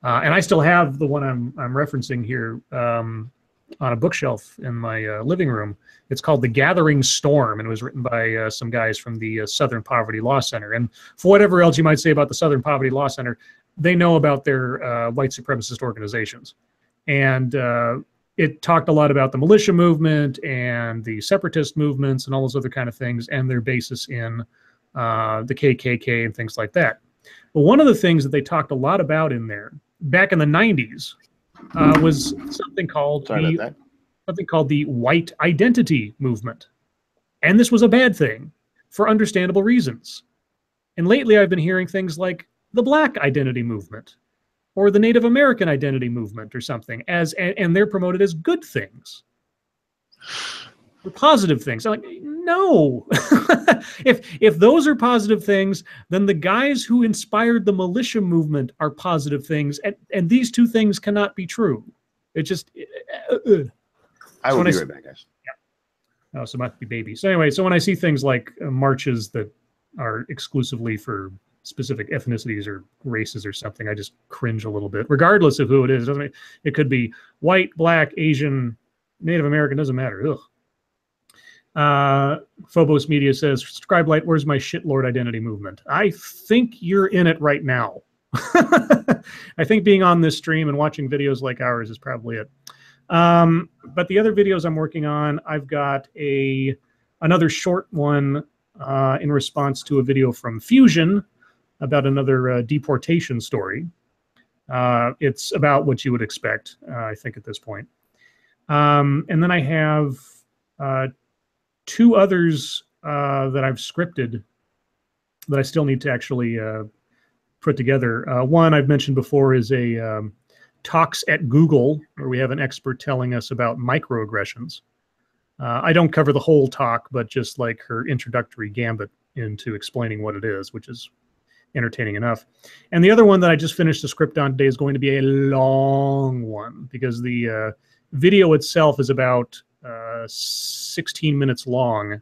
And I still have the one I'm referencing here on a bookshelf in my living room. It's called The Gathering Storm, and it was written by some guys from the Southern Poverty Law Center. And for whatever else you might say about the Southern Poverty Law Center, they know about their white supremacist organizations. And it talked a lot about the militia movement and the separatist movements and all those other kind of things, and their basis in the KKK and things like that. But one of the things that they talked a lot about in there back in the 90s was something called the white identity movement. And this was a bad thing for understandable reasons. And lately I've been hearing things like the black identity movement or the Native American identity movement or something, and they're promoted as good things. Or positive things. I'm like, no. If those are positive things, then the guys who inspired the militia movement are positive things, and these two things cannot be true. It just. I will be right back, guys. Yeah. Oh, so it must be baby. So anyway, so when I see things like marches that are exclusively for specific ethnicities or races or something, I just cringe a little bit, regardless of who it is. It could be white, black, Asian, Native American, doesn't matter. Ugh. Phobos Media says, Scribe Light, where's my shitlord identity movement? I think you're in it right now. I think being on this stream and watching videos like ours is probably it. But the other videos I'm working on, I've got another short one in response to a video from Fusion about another deportation story. It's about what you would expect, I think, at this point. And then I have two others that I've scripted that I still need to actually put together. One I've mentioned before is a Talks at Google, where we have an expert telling us about microaggressions. I don't cover the whole talk, but just like her introductory gambit into explaining what it is, which is entertaining enough. And the other one that I just finished the script on today is going to be a long one, because the video itself is about 16 minutes long,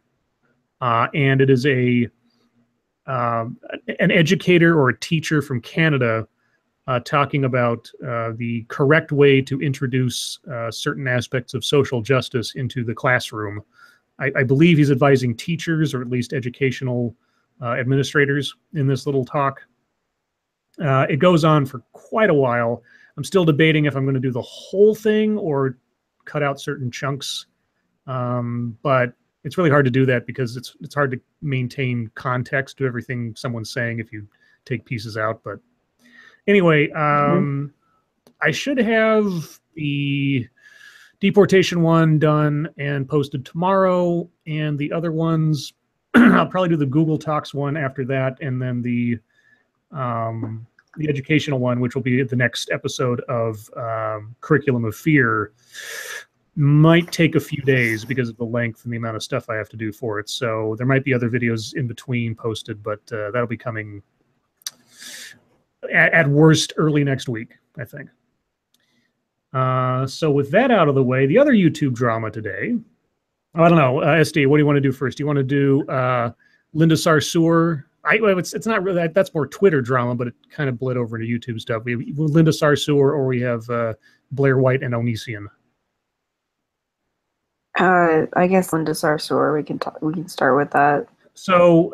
and it is an educator or a teacher from Canada talking about the correct way to introduce certain aspects of social justice into the classroom. I believe he's advising teachers, or at least educational administrators, in this little talk. It goes on for quite a while. I'm still debating if I'm going to do the whole thing or cut out certain chunks. But it's really hard to do that because it's hard to maintain context to everything someone's saying if you take pieces out. But anyway, I should have the deportation one done and posted tomorrow, and the other ones, I'll probably do the Google Talks one after that, and then the educational one, which will be the next episode of Curriculum of Fear, might take a few days because of the length and the amount of stuff I have to do for it. So there might be other videos in between posted, but that'll be coming at worst early next week, I think. So with that out of the way, the other YouTube drama today, I don't know, SD, what do you want to do first? Do you want to do Linda Sarsour? It's not really, that's more Twitter drama, but it kind of bled over into YouTube stuff. We have Linda Sarsour, or we have Blair White and Onision. I guess Linda Sarsour. We can start with that. So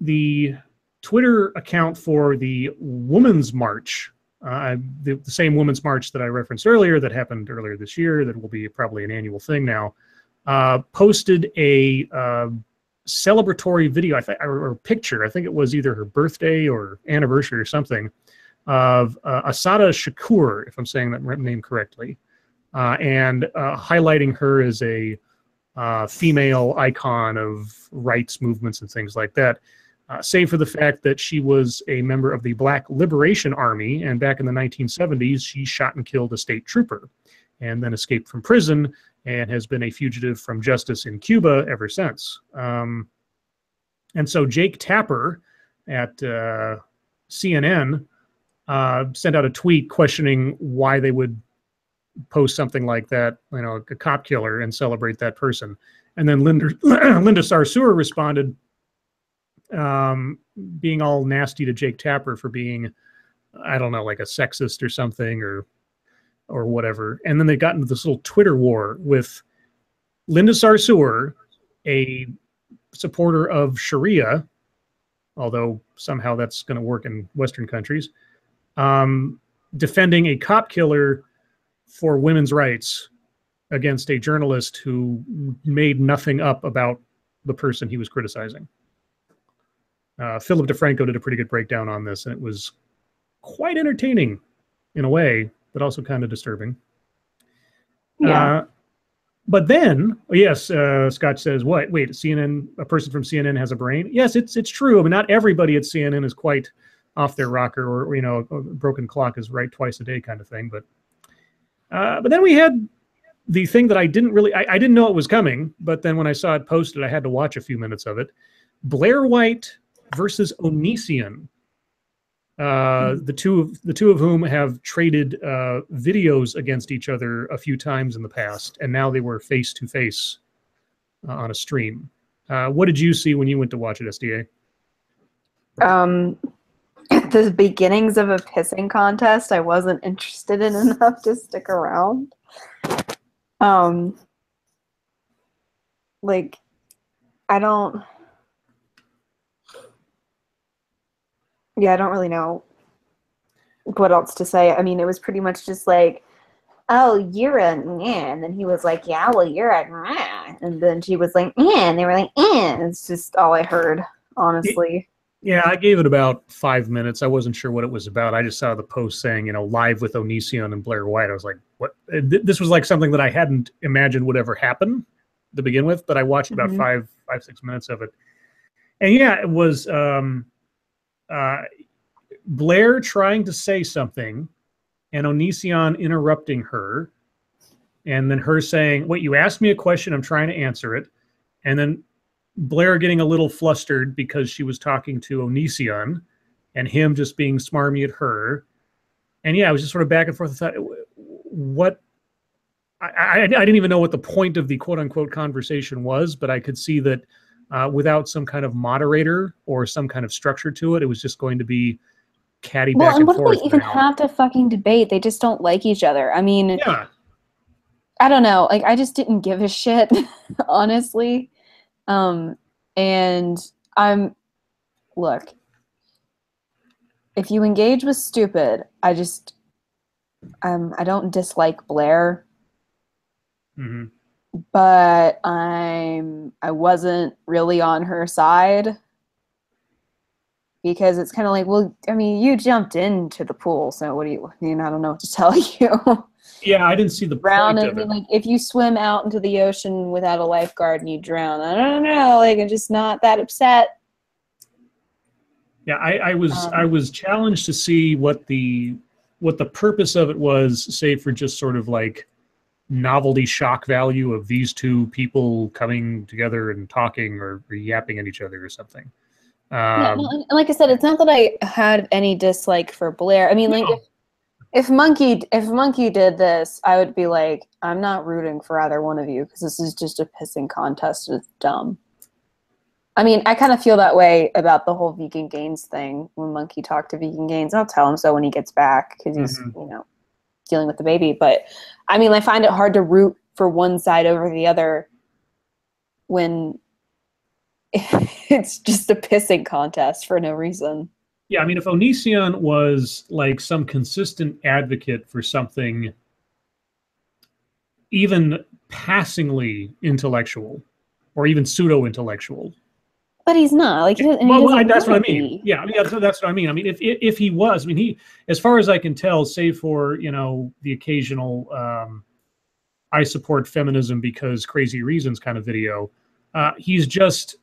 the Twitter account for the Women's March, the same Women's March that I referenced earlier, that happened earlier this year, that will be probably an annual thing now, posted a celebratory video, or picture. I think it was either her birthday or anniversary or something, of Asada Shakur, if I'm saying that name correctly, and highlighting her as a female icon of rights movements and things like that, save for the fact that she was a member of the Black Liberation Army, and back in the 1970s, she shot and killed a state trooper, and then escaped from prison, and has been a fugitive from justice in Cuba ever since. And so Jake Tapper at CNN sent out a tweet questioning why they would post something like that, you know, a cop killer, and celebrate that person. And then Linda Sarsour responded, being all nasty to Jake Tapper for being I don't know, like a sexist or something or whatever. And then they got into this little Twitter war with Linda Sarsour, a supporter of Sharia, although somehow that's going to work in Western countries, defending a cop killer for women's rights against a journalist who made nothing up about the person he was criticizing. Philip DeFranco did a pretty good breakdown on this, and it was quite entertaining in a way, but also kind of disturbing. Yeah. But then, yes, Scott says, what? Wait, CNN, a person from CNN has a brain? Yes, it's true. I mean, not everybody at CNN is quite off their rocker, or you know, a broken clock is right twice a day kind of thing. But then we had the thing that I didn't know it was coming, but then when I saw it posted, I had to watch a few minutes of it. Blair White versus Onision. The two of whom have traded videos against each other a few times in the past, and now they were face to face on a stream. What did you see when you went to watch it, SDA? The beginnings of a pissing contest I wasn't interested in enough to stick around. Like, I don't really know what else to say. I mean, it was pretty much just like, oh, you're a yeah, and then he was like, yeah, well, you're a nah, and then she was like, yeah, and they were like, yeah. It's just all I heard, honestly. Yeah, I gave it about 5 minutes. I wasn't sure what it was about. I just saw the post saying, you know, live with Onision and Blair White. I was like, what? This was like something that I hadn't imagined would ever happen to begin with, but I watched about 5-6 minutes of it. And yeah, it was Blair trying to say something and Onision interrupting her, and then her saying, wait, you asked me a question, I'm trying to answer it. And then Blair getting a little flustered because she was talking to Onision, and him just being smarmy at her. And yeah, I was just sort of back and forth. I thought, what? I didn't even know what the point of the quote-unquote conversation was, but I could see that without some kind of moderator or some kind of structure to it, it was just going to be catty back and forth. Well, and what do they even have to fucking debate? They just don't like each other. I mean, yeah. I don't know. Like, I just didn't give a shit, honestly. And look, if you engage with stupid, I don't dislike Blair. Mm-hmm. But I wasn't really on her side, because it's kind of like, well, I mean, you jumped into the pool, so what do you mean? I don't know what to tell you. Yeah, I didn't see the Drown, point I of mean, it. like, if you swim out into the ocean without a lifeguard and you drown, I don't know, like, I'm just not that upset. Yeah, I was challenged to see what the purpose of it was, say for just sort of like novelty shock value of these two people coming together and talking or yapping at each other or something. Yeah, no, and like I said, it's not that I had any dislike for Blair. I mean, like, if Monkey did this, I would be like, I'm not rooting for either one of you, because this is just a pissing contest. It's dumb. I mean, I kind of feel that way about the whole Vegan Gains thing. When Monkey talked to Vegan Gains, I'll tell him so when he gets back, because he's, you know, dealing with the baby. But I mean, I find it hard to root for one side over the other when it's just a pissing contest for no reason. Yeah, I mean, if Onision was like some consistent advocate for something even passingly intellectual or even pseudo-intellectual. But he's not. Like, that's what I mean. Yeah, I mean, that's what I mean. I mean, if he was, I mean, he, as far as I can tell, save for, you know, the occasional I support feminism because crazy reasons kind of video, he's just,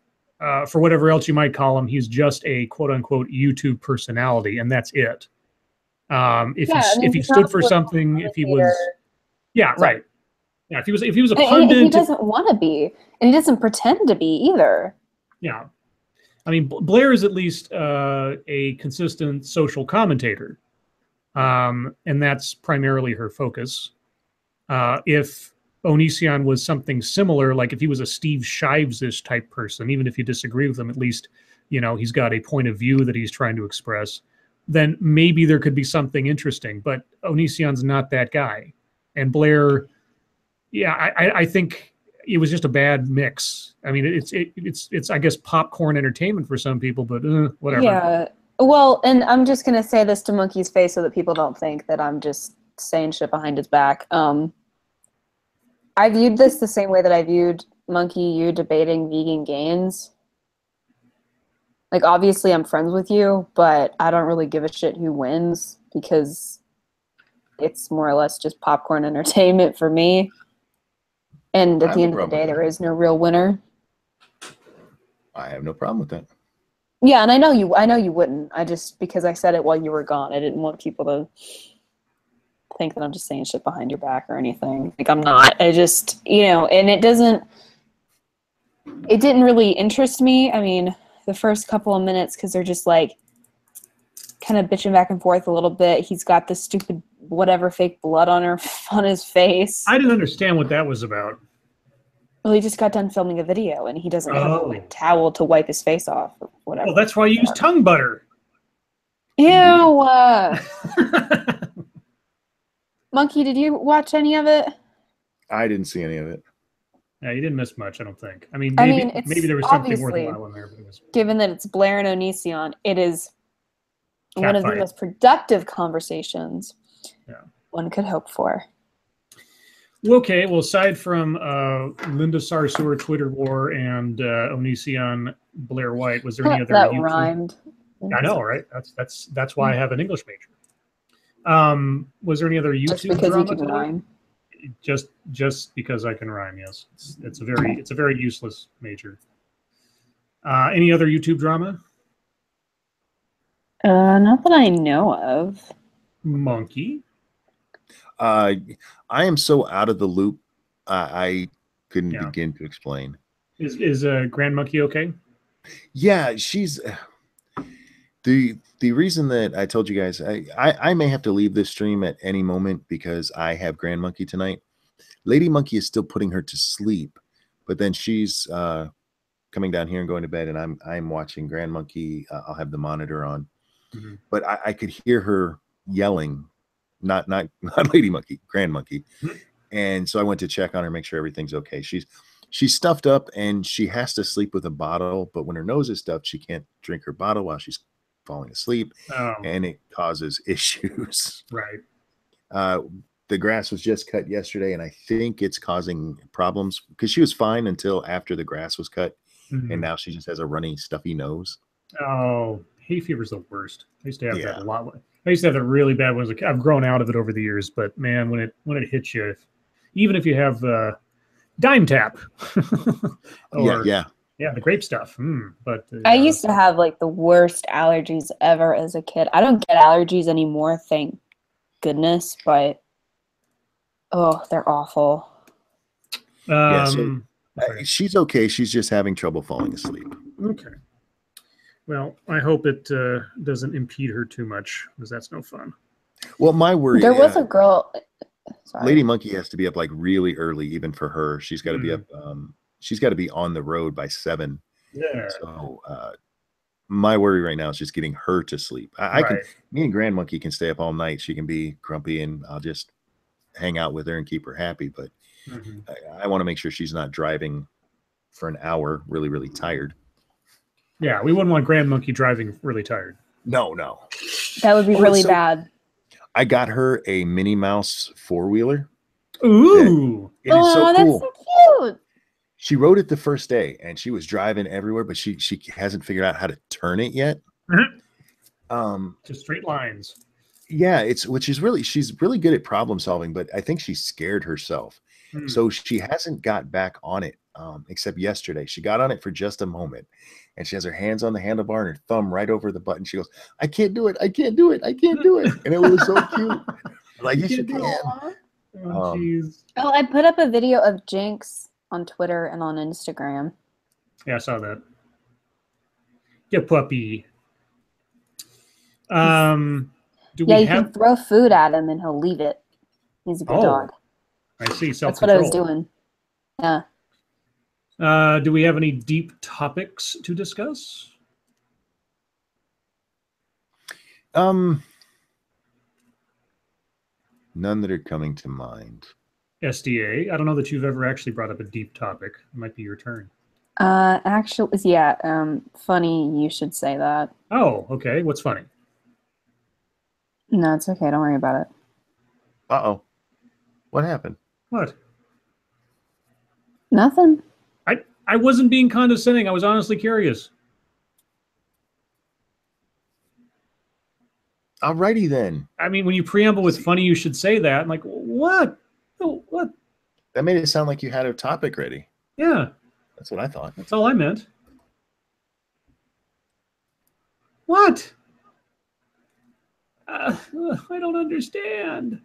for whatever else you might call him, he's just a quote-unquote YouTube personality, and that's it. If he stood for something, if he was, yeah, right. Yeah, if he was a pundit, and he doesn't want to be, and he doesn't pretend to be either. Yeah, I mean, Blair is at least a consistent social commentator, and that's primarily her focus. If Onision was something similar, like if he was a Steve Shives-ish type person, even if you disagree with him, at least, you know, he's got a point of view that he's trying to express. then maybe there could be something interesting. But Onision's not that guy. And Blair, yeah, I think it was just a bad mix. I mean, it's I guess popcorn entertainment for some people, but whatever. Yeah. Well, and I'm just gonna say this to Monkey's face so that people don't think that I'm just saying shit behind his back. I viewed this the same way that I viewed Monkey, you debating vegan gains. Like, obviously, I'm friends with you, but I don't really give a shit who wins because it's more or less just popcorn entertainment for me. And at the end of the day, there is no real winner. I have no problem with that. Yeah, and I know you wouldn't. I just, because I said it while you were gone, I didn't want people to think that I'm just saying shit behind your back or anything. Like, I'm not. I just, and it didn't really interest me. I mean, the first couple of minutes, because they're just like kind of bitching back and forth a little bit. He's got this stupid whatever fake blood on his face. I didn't understand what that was about. Well, he just got done filming a video and he doesn't have a towel to wipe his face off or whatever. Well, that's why you use tongue butter. Ew. Monkey, did you watch any of it? I didn't see any of it. Yeah, you didn't miss much, I don't think. I mean, maybe there was something worthwhile in there. But it was... Given that it's Blair and Onision, it is one of the most productive conversations one could hope for. Okay, well, aside from Linda Sarsour Twitter war and Onision Blair White, was there any other? That rhymed. I know, right? That's why I have an English major. Was there any other YouTube just because drama you can rhyme? Just because I can rhyme, yes. It's a very useless major. Any other YouTube drama? Not that I know of. Monkey. I am so out of the loop. I couldn't begin to explain. Is Grand Monkey okay? Yeah, she's the reason that I told you guys I may have to leave this stream at any moment because I have Grand Monkey tonight. Lady Monkey is still putting her to sleep, but then she's coming down here and going to bed, and I'm watching Grand Monkey. I'll have the monitor on, but I could hear her yelling. Not Lady Monkey, Grand Monkey. And so I went to check on her, make sure everything's okay. She's stuffed up and she has to sleep with a bottle, but when her nose is stuffed, she can't drink her bottle while she's falling asleep, and it causes issues. Right. The grass was just cut yesterday, and I think it's causing problems because she was fine until after the grass was cut, and now she just has a runny, stuffy nose. Oh, hay fever's the worst. I used to have that a lot. I used to have that really bad ones. I've grown out of it over the years, but man, when it hits you, even if you have Dime Tap, or, the grape stuff. But I used to have like the worst allergies ever as a kid. I don't get allergies anymore, thank goodness, but they're awful. She's okay. She's just having trouble falling asleep. Okay. Well, I hope it doesn't impede her too much, because that's no fun. Well, my worry... There was a girl... Sorry. Lady Monkey has to be up like really early, even for her. She's got to be up... she's got to be on the road by 7. Yeah. So my worry right now is just getting her to sleep. Me and Grand Monkey can stay up all night. She can be grumpy, and I'll just hang out with her and keep her happy. But I want to make sure she's not driving for an hour really, really tired. Yeah, we wouldn't want Grand Monkey driving really tired. No. That would be really bad. I got her a Minnie Mouse 4-wheeler. Ooh. It is so cool. That's so cute. She rode it the first day, and she was driving everywhere, but she hasn't figured out how to turn it yet. Just straight lines. Yeah, she's really good at problem solving, but I think she's scared herself. So she hasn't got back on it, except yesterday. She got on it for just a moment, and she has her hands on the handlebar and her thumb right over the button. She goes, I can't do it. I can't do it. I can't do it. And it was so cute. Like, you should can. Oh, jeez. I put up a video of Jinx on Twitter and on Instagram. Yeah, I saw that. Yeah, puppy. You can throw food at him and he'll leave it. He's a good dog. I see. That's what I was doing. Yeah. Do we have any deep topics to discuss? None that are coming to mind. SDA. I don't know that you've ever actually brought up a deep topic. It might be your turn. Actually, yeah, funny you should say that. Oh, okay. What's funny? No, it's okay. Don't worry about it. Uh-oh. What happened? What? Nothing. I wasn't being condescending. I was honestly curious. Alrighty then. I mean, when you preamble with funny, you should say that. I'm like, what? Oh, what? That made it sound like you had a topic ready. Yeah. That's what I thought. That's all I meant. What? I don't understand.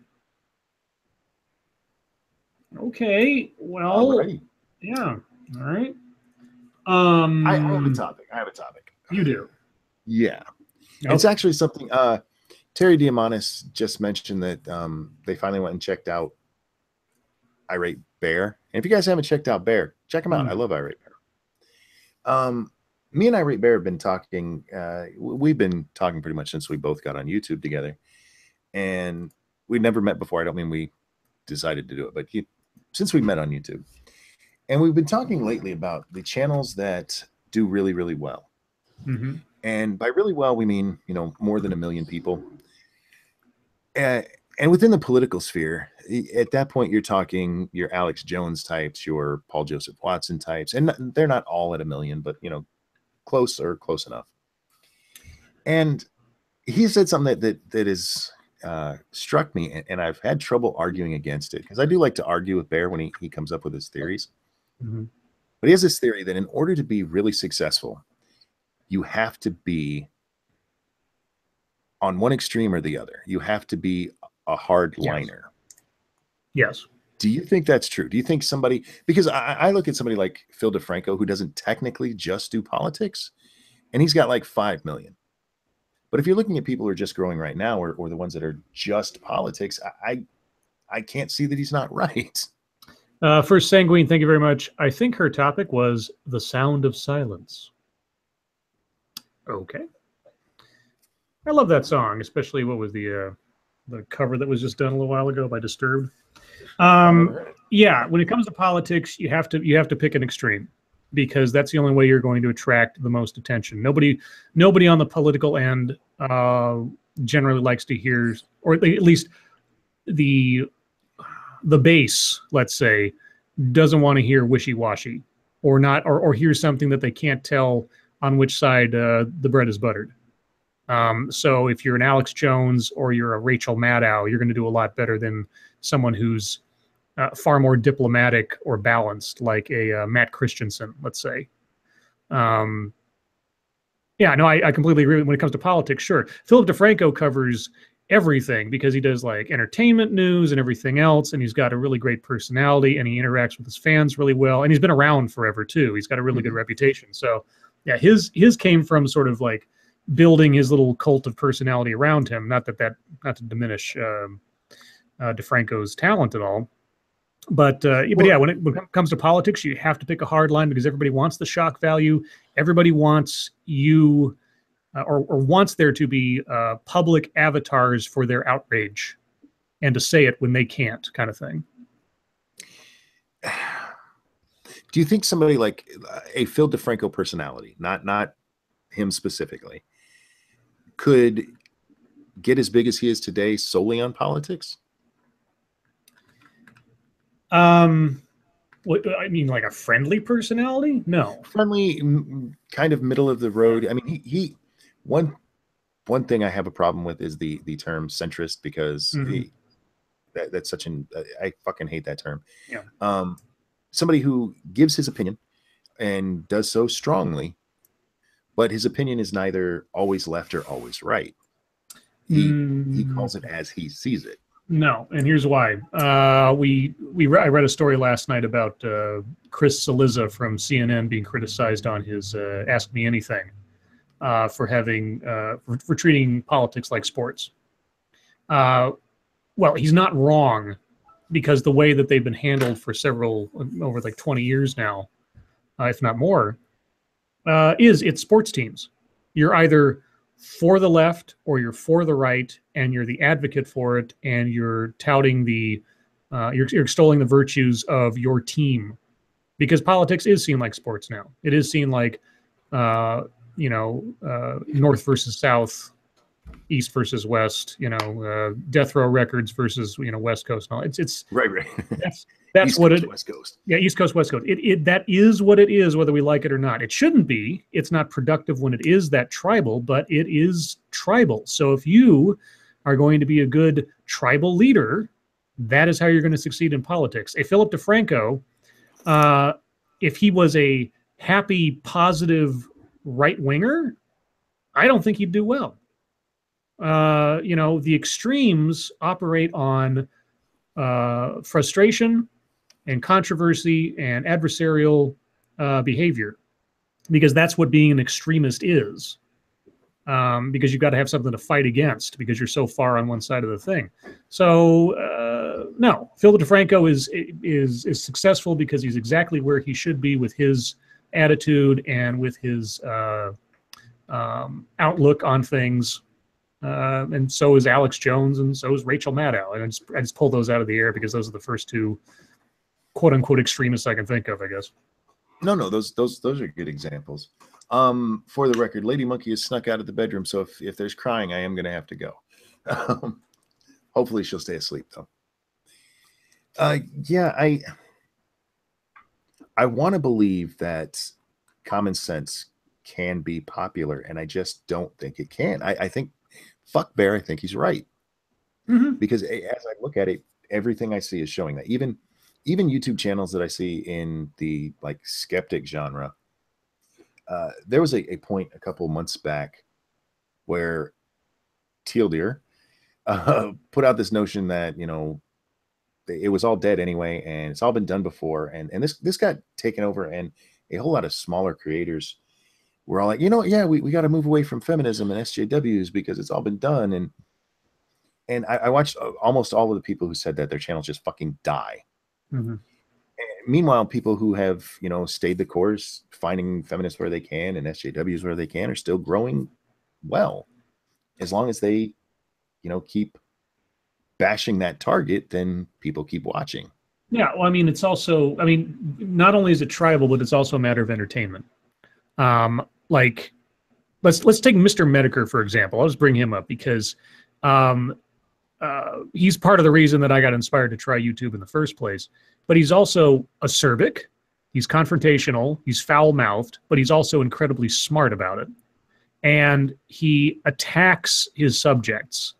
Okay. Well, Alrighty. yeah. All right. I have a topic. You do. Yeah. Okay. It's actually something Terry Diamandis just mentioned that they finally went and checked out Irate Bear. And if you guys haven't checked out Bear, check him out. I love Irate Bear. Me and Irate Bear have been talking. We've been talking pretty much since we both got on YouTube together. And we never met before. I don't mean we decided to do it, but since we met on YouTube. And we've been talking lately about the channels that do really, really well. Mm-hmm. And by really well, we mean, more than 1 million people. And within the political sphere, at that point, you're talking your Alex Jones types, your Paul Joseph Watson types. And they're not all at 1 million, but, close enough. And he said something that is struck me, and I've had trouble arguing against it because I do like to argue with Bear when he comes up with his theories. Mm-hmm. But he has this theory that in order to be really successful, you have to be on one extreme or the other. You have to be a hardliner. Yes. Do you think that's true? Do you think somebody, because I look at somebody like Phil DeFranco, who doesn't technically just do politics, and he's got like 5 million. But if you're looking at people who are just growing right now, or the ones that are just politics, I can't see that he's not right. First, Sanguine, thank you very much. I think her topic was the sound of silence. Okay. I love that song, especially what was the cover that was just done a little while ago by Disturbed. Yeah, when it comes to politics, you have to pick an extreme, because that's the only way you're going to attract the most attention. Nobody on the political end generally likes to hear, or at least the base, let's say, doesn't want to hear wishy-washy, or hear something that they can't tell on which side the bread is buttered. So if you're an Alex Jones or you're a Rachel Maddow, you're going to do a lot better than someone who's far more diplomatic or balanced, like a Matt Christensen, let's say. Yeah, no, I completely agree. When it comes to politics, sure. Philip DeFranco covers everything because he does like entertainment news and everything else, and he's got a really great personality, and he interacts with his fans really well, and he's been around forever too. He's got a really good reputation. So yeah, his came from sort of like building his little cult of personality around him. Not to diminish DeFranco's talent at all. But yeah, when it comes to politics, you have to pick a hard line because everybody wants the shock value. Everybody wants you or wants there to be public avatars for their outrage and to say it when they can't, kind of thing. Do you think somebody like a Phil DeFranco personality, not him specifically, could get as big as he is today solely on politics? What, I mean, like a friendly personality? No. Friendly, kind of middle of the road. I mean, he one thing I have a problem with is the term centrist, because that's such an I fucking hate that term. Yeah. Somebody who gives his opinion and does so strongly, but his opinion is neither always left or always right. He calls it as he sees it. No, and here's why. I read a story last night about Chris Cillizza from CNN being criticized on his Ask Me Anything for having for treating politics like sports. Well, he's not wrong, because the way that they've been handled for over like 20 years now, if not more, it's sports teams. You're either for the left or you're for the right, and you're the advocate for it, and you're touting you're extolling the virtues of your team, because politics is seen like sports now. It is seen like, North versus South, East versus West, Death Row Records versus, West Coast. And all. It's right. That's East what Coast, it. West Coast. Yeah, East Coast, West Coast. That is what it is, whether we like it or not. It shouldn't be. It's not productive when it is that tribal, but it is tribal. So if you are going to be a good tribal leader, that is how you're going to succeed in politics. A Philip DeFranco, if he was a happy, positive right-winger, I don't think he'd do well. The extremes operate on frustration and controversy and adversarial behavior, because that's what being an extremist is. Because you've got to have something to fight against, because you're so far on one side of the thing. So no, Philip DeFranco is successful because he's exactly where he should be with his attitude and with his outlook on things. And so is Alex Jones, and so is Rachel Maddow. And I just pulled those out of the air because those are the first two "quote unquote" extremists I can think of, I guess. No, those are good examples. For the record, Lady Monkey has snuck out of the bedroom, so if there's crying, I am going to have to go. Hopefully she'll stay asleep, though. Yeah, I want to believe that common sense can be popular, and I just don't think it can. I think, fuck Bear, I think he's right. Mm-hmm. Because as I look at it, everything I see is showing that. Even YouTube channels that I see in the skeptic genre, there was a point a couple months back where Teal Deer put out this notion that it was all dead anyway, and it's all been done before, and this got taken over, and a whole lot of smaller creators were all like, yeah, we got to move away from feminism and SJWs because it's all been done, and I watched almost all of the people who said that their channels just fucking die. Mm-hmm. Meanwhile, people who have, stayed the course, finding feminists where they can and SJWs where they can, are still growing well. As long as they, keep bashing that target, then people keep watching. Yeah, well, it's also, not only is it tribal, but it's also a matter of entertainment. Let's take Mr. Medicare, for example. I'll just bring him up because he's part of the reason that I got inspired to try YouTube in the first place. But he's also acerbic, he's confrontational, he's foul-mouthed, but he's also incredibly smart about it. And he attacks his subjects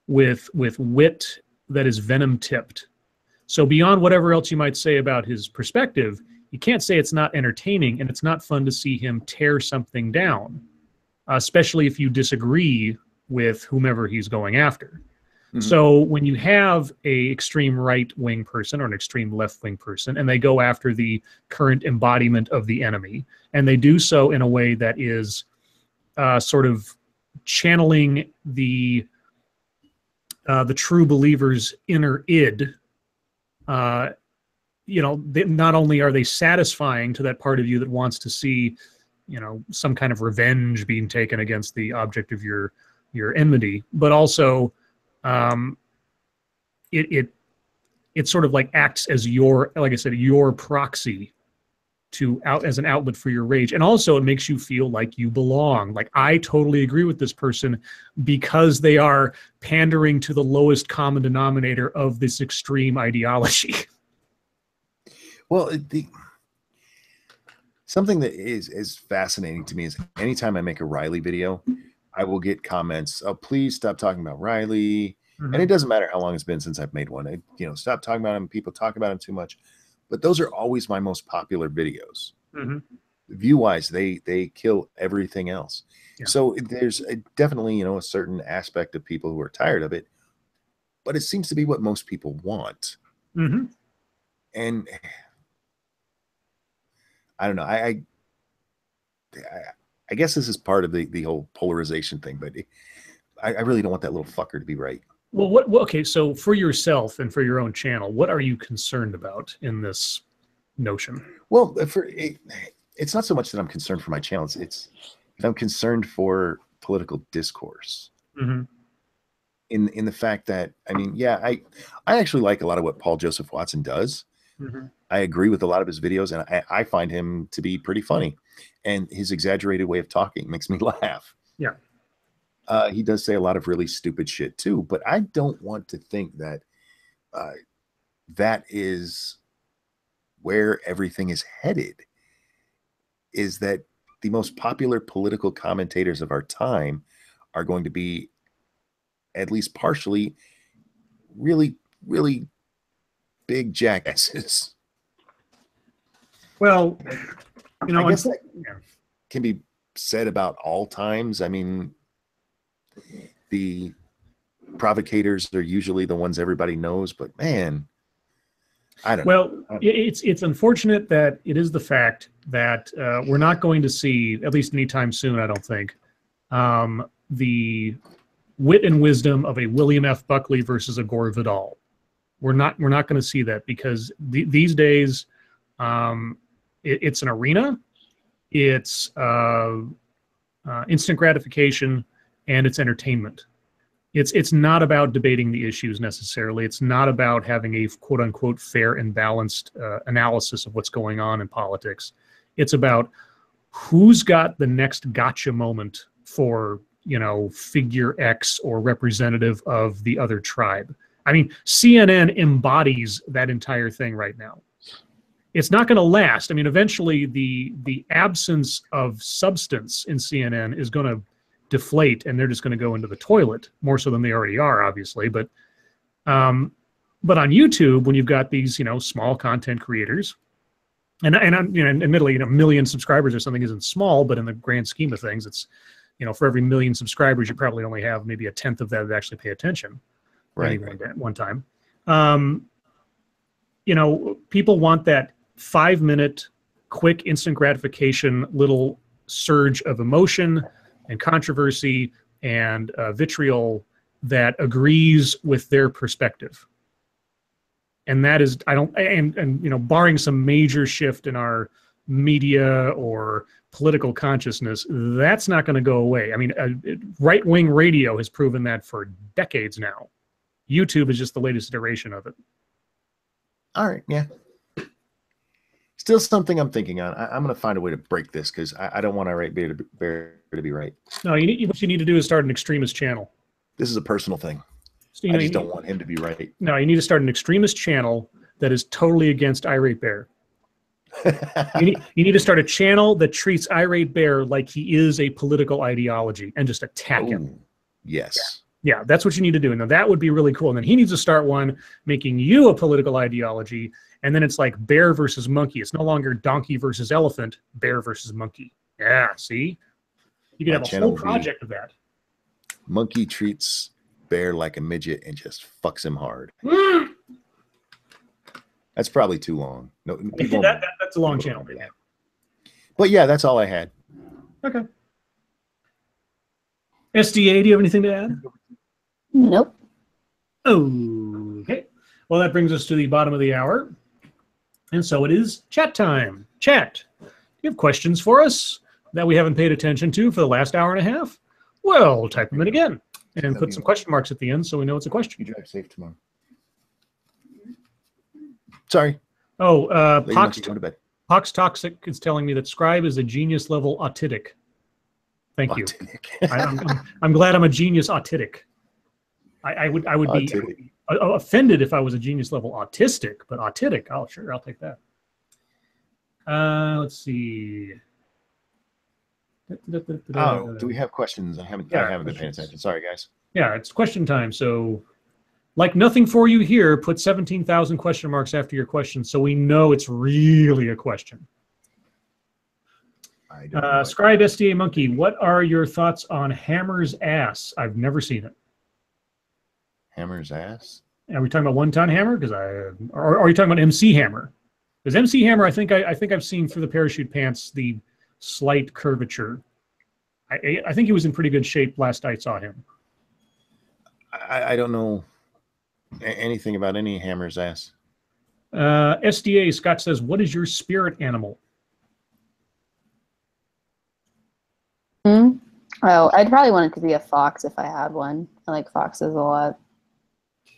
with wit that is venom-tipped. So beyond whatever else you might say about his perspective, you can't say it's not entertaining, and it's not fun to see him tear something down, especially if you disagree with whomever he's going after. Mm-hmm. So when you have a extreme right-wing person or an extreme left-wing person, and they go after the current embodiment of the enemy, and they do so in a way that is sort of channeling the true believer's inner id, not only are they satisfying to that part of you that wants to see, some kind of revenge being taken against the object of your enmity, but also it sort of acts as your proxy as an outlet for your rage. And also it makes you feel like you belong. Like, I totally agree with this person because they are pandering to the lowest common denominator of this extreme ideology. Well, something that is fascinating to me is anytime I make a Riley video, I will get comments, "Oh, please stop talking about Riley." Mm-hmm. And it doesn't matter how long it's been since I've made one. Stop talking about him. People talk about him too much. But those are always my most popular videos. Mm-hmm. View-wise, they kill everything else. Yeah. So there's definitely, a certain aspect of people who are tired of it. But it seems to be what most people want. Mm-hmm. And I don't know. I guess this is part of the whole polarization thing, but I really don't want that little fucker to be right. Well, okay, so for yourself and for your own channel, what are you concerned about in this notion? Well, it's not so much that I'm concerned for my channel. It's I'm concerned for political discourse. Mm-hmm. In the fact that, I mean, yeah, I actually like a lot of what Paul Joseph Watson does. Mm-hmm. I agree with a lot of his videos, and I find him to be pretty funny, and his exaggerated way of talking makes me laugh. Yeah. He does say a lot of really stupid shit too, but I don't want to think that that is where everything is headed, is that the most popular political commentators of our time are going to be, at least partially, really, really big jackasses. Well, you know, I guess that can be said about all times. I mean, the provocators are usually the ones everybody knows, but man, I don't know. Well, it's unfortunate that it is the fact that we're not going to see, at least anytime soon, I don't think, the wit and wisdom of a William F. Buckley versus a Gore Vidal. We're not going to see that, because these days it's an arena, it's instant gratification, and it's entertainment. It's not about debating the issues necessarily. It's not about having a quote unquote fair and balanced analysis of what's going on in politics. It's about who's got the next gotcha moment for, you know, figure X or representative of the other tribe. I mean, CNN embodies that entire thing right now. It's not going to last. I mean, eventually the absence of substance in CNN is going to deflate, and they're just going to go into the toilet more so than they already are, obviously. But on YouTube, when you've got these, you know, small content creators, and I'm, you know, admittedly, you know, 1 million subscribers or something isn't small, but in the grand scheme of things, it's, you know, for every 1 million subscribers, you probably only have maybe a tenth of that actually pay attention. Right. At one time. You know, people want that 5-minute, quick, instant gratification, little surge of emotion and controversy and vitriol that agrees with their perspective. And that is, and you know, barring some major shift in our media or political consciousness, that's not going to go away. I mean, right-wing radio has proven that for decades now. YouTube is just the latest iteration of it. All right, yeah. Still something I'm thinking on. I'm going to find a way to break this, because I don't want Irate Bear to be right. No, what you need to do is start an extremist channel. This is a personal thing. So, I just don't want him to be right. No, you need to start an extremist channel that is totally against Irate Bear. you need to start a channel that treats Irate Bear like he is a political ideology and just attack him. Yes. Yeah, that's what you need to do. Now, that would be really cool. And then he needs to start one making you a political ideology. And then it's like bear versus monkey. It's no longer donkey versus elephant, bear versus monkey. Yeah, see? You could have a whole project of that. Monkey treats bear like a midget and just fucks him hard. That's probably too long. No, that's a long channel. Yeah. But yeah, that's all I had. Okay. SDA, do you have anything to add? Nope. Okay. Well, that brings us to the bottom of the hour. And so it is chat time. Chat, do you have questions for us that we haven't paid attention to for the last hour and a half? Well, type them in again and put some question marks at the end so we know it's a question. You drive safe tomorrow. Sorry. Oh, Pox Toxic is telling me that Scribe is a genius level autistic. Thank you. I'm glad I'm a genius autistic. I would be offended if I was a genius level autistic, but autistic, oh sure, I'll take that. Let's see. Oh, do we have questions? I haven't been paying attention. Sorry, guys. Yeah, it's question time. So, like nothing for you here, put 17,000 question marks after your question so we know it's really a question. Scribe SDA Monkey, what are your thoughts on Hammer's Ass? I've never seen it. Hammer's Ass? Are we talking about One-Ton Hammer? Or are you talking about MC Hammer? Because MC Hammer, I think I've seen through the parachute pants the slight curvature. I think he was in pretty good shape last I saw him. I don't know anything about any Hammer's Ass. SDA Scott says, what is your spirit animal? Oh, I'd probably want it to be a fox if I had one. I like foxes a lot.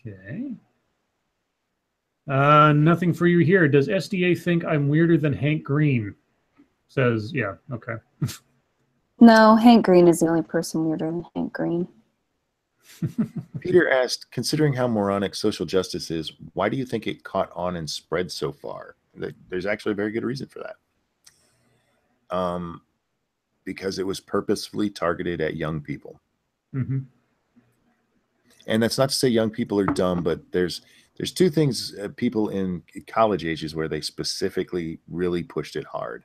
Okay. Nothing for you here. Does SDA think I'm weirder than Hank Green? Says, yeah, okay. No, Hank Green is the only person weirder than Hank Green. Peter asked, considering how moronic social justice is, why do you think it caught on and spread so far? There's actually a very good reason for that. Because it was purposefully targeted at young people. Mm-hmm. And that's not to say young people are dumb, but there's two things, people in college ages where they specifically really pushed it hard.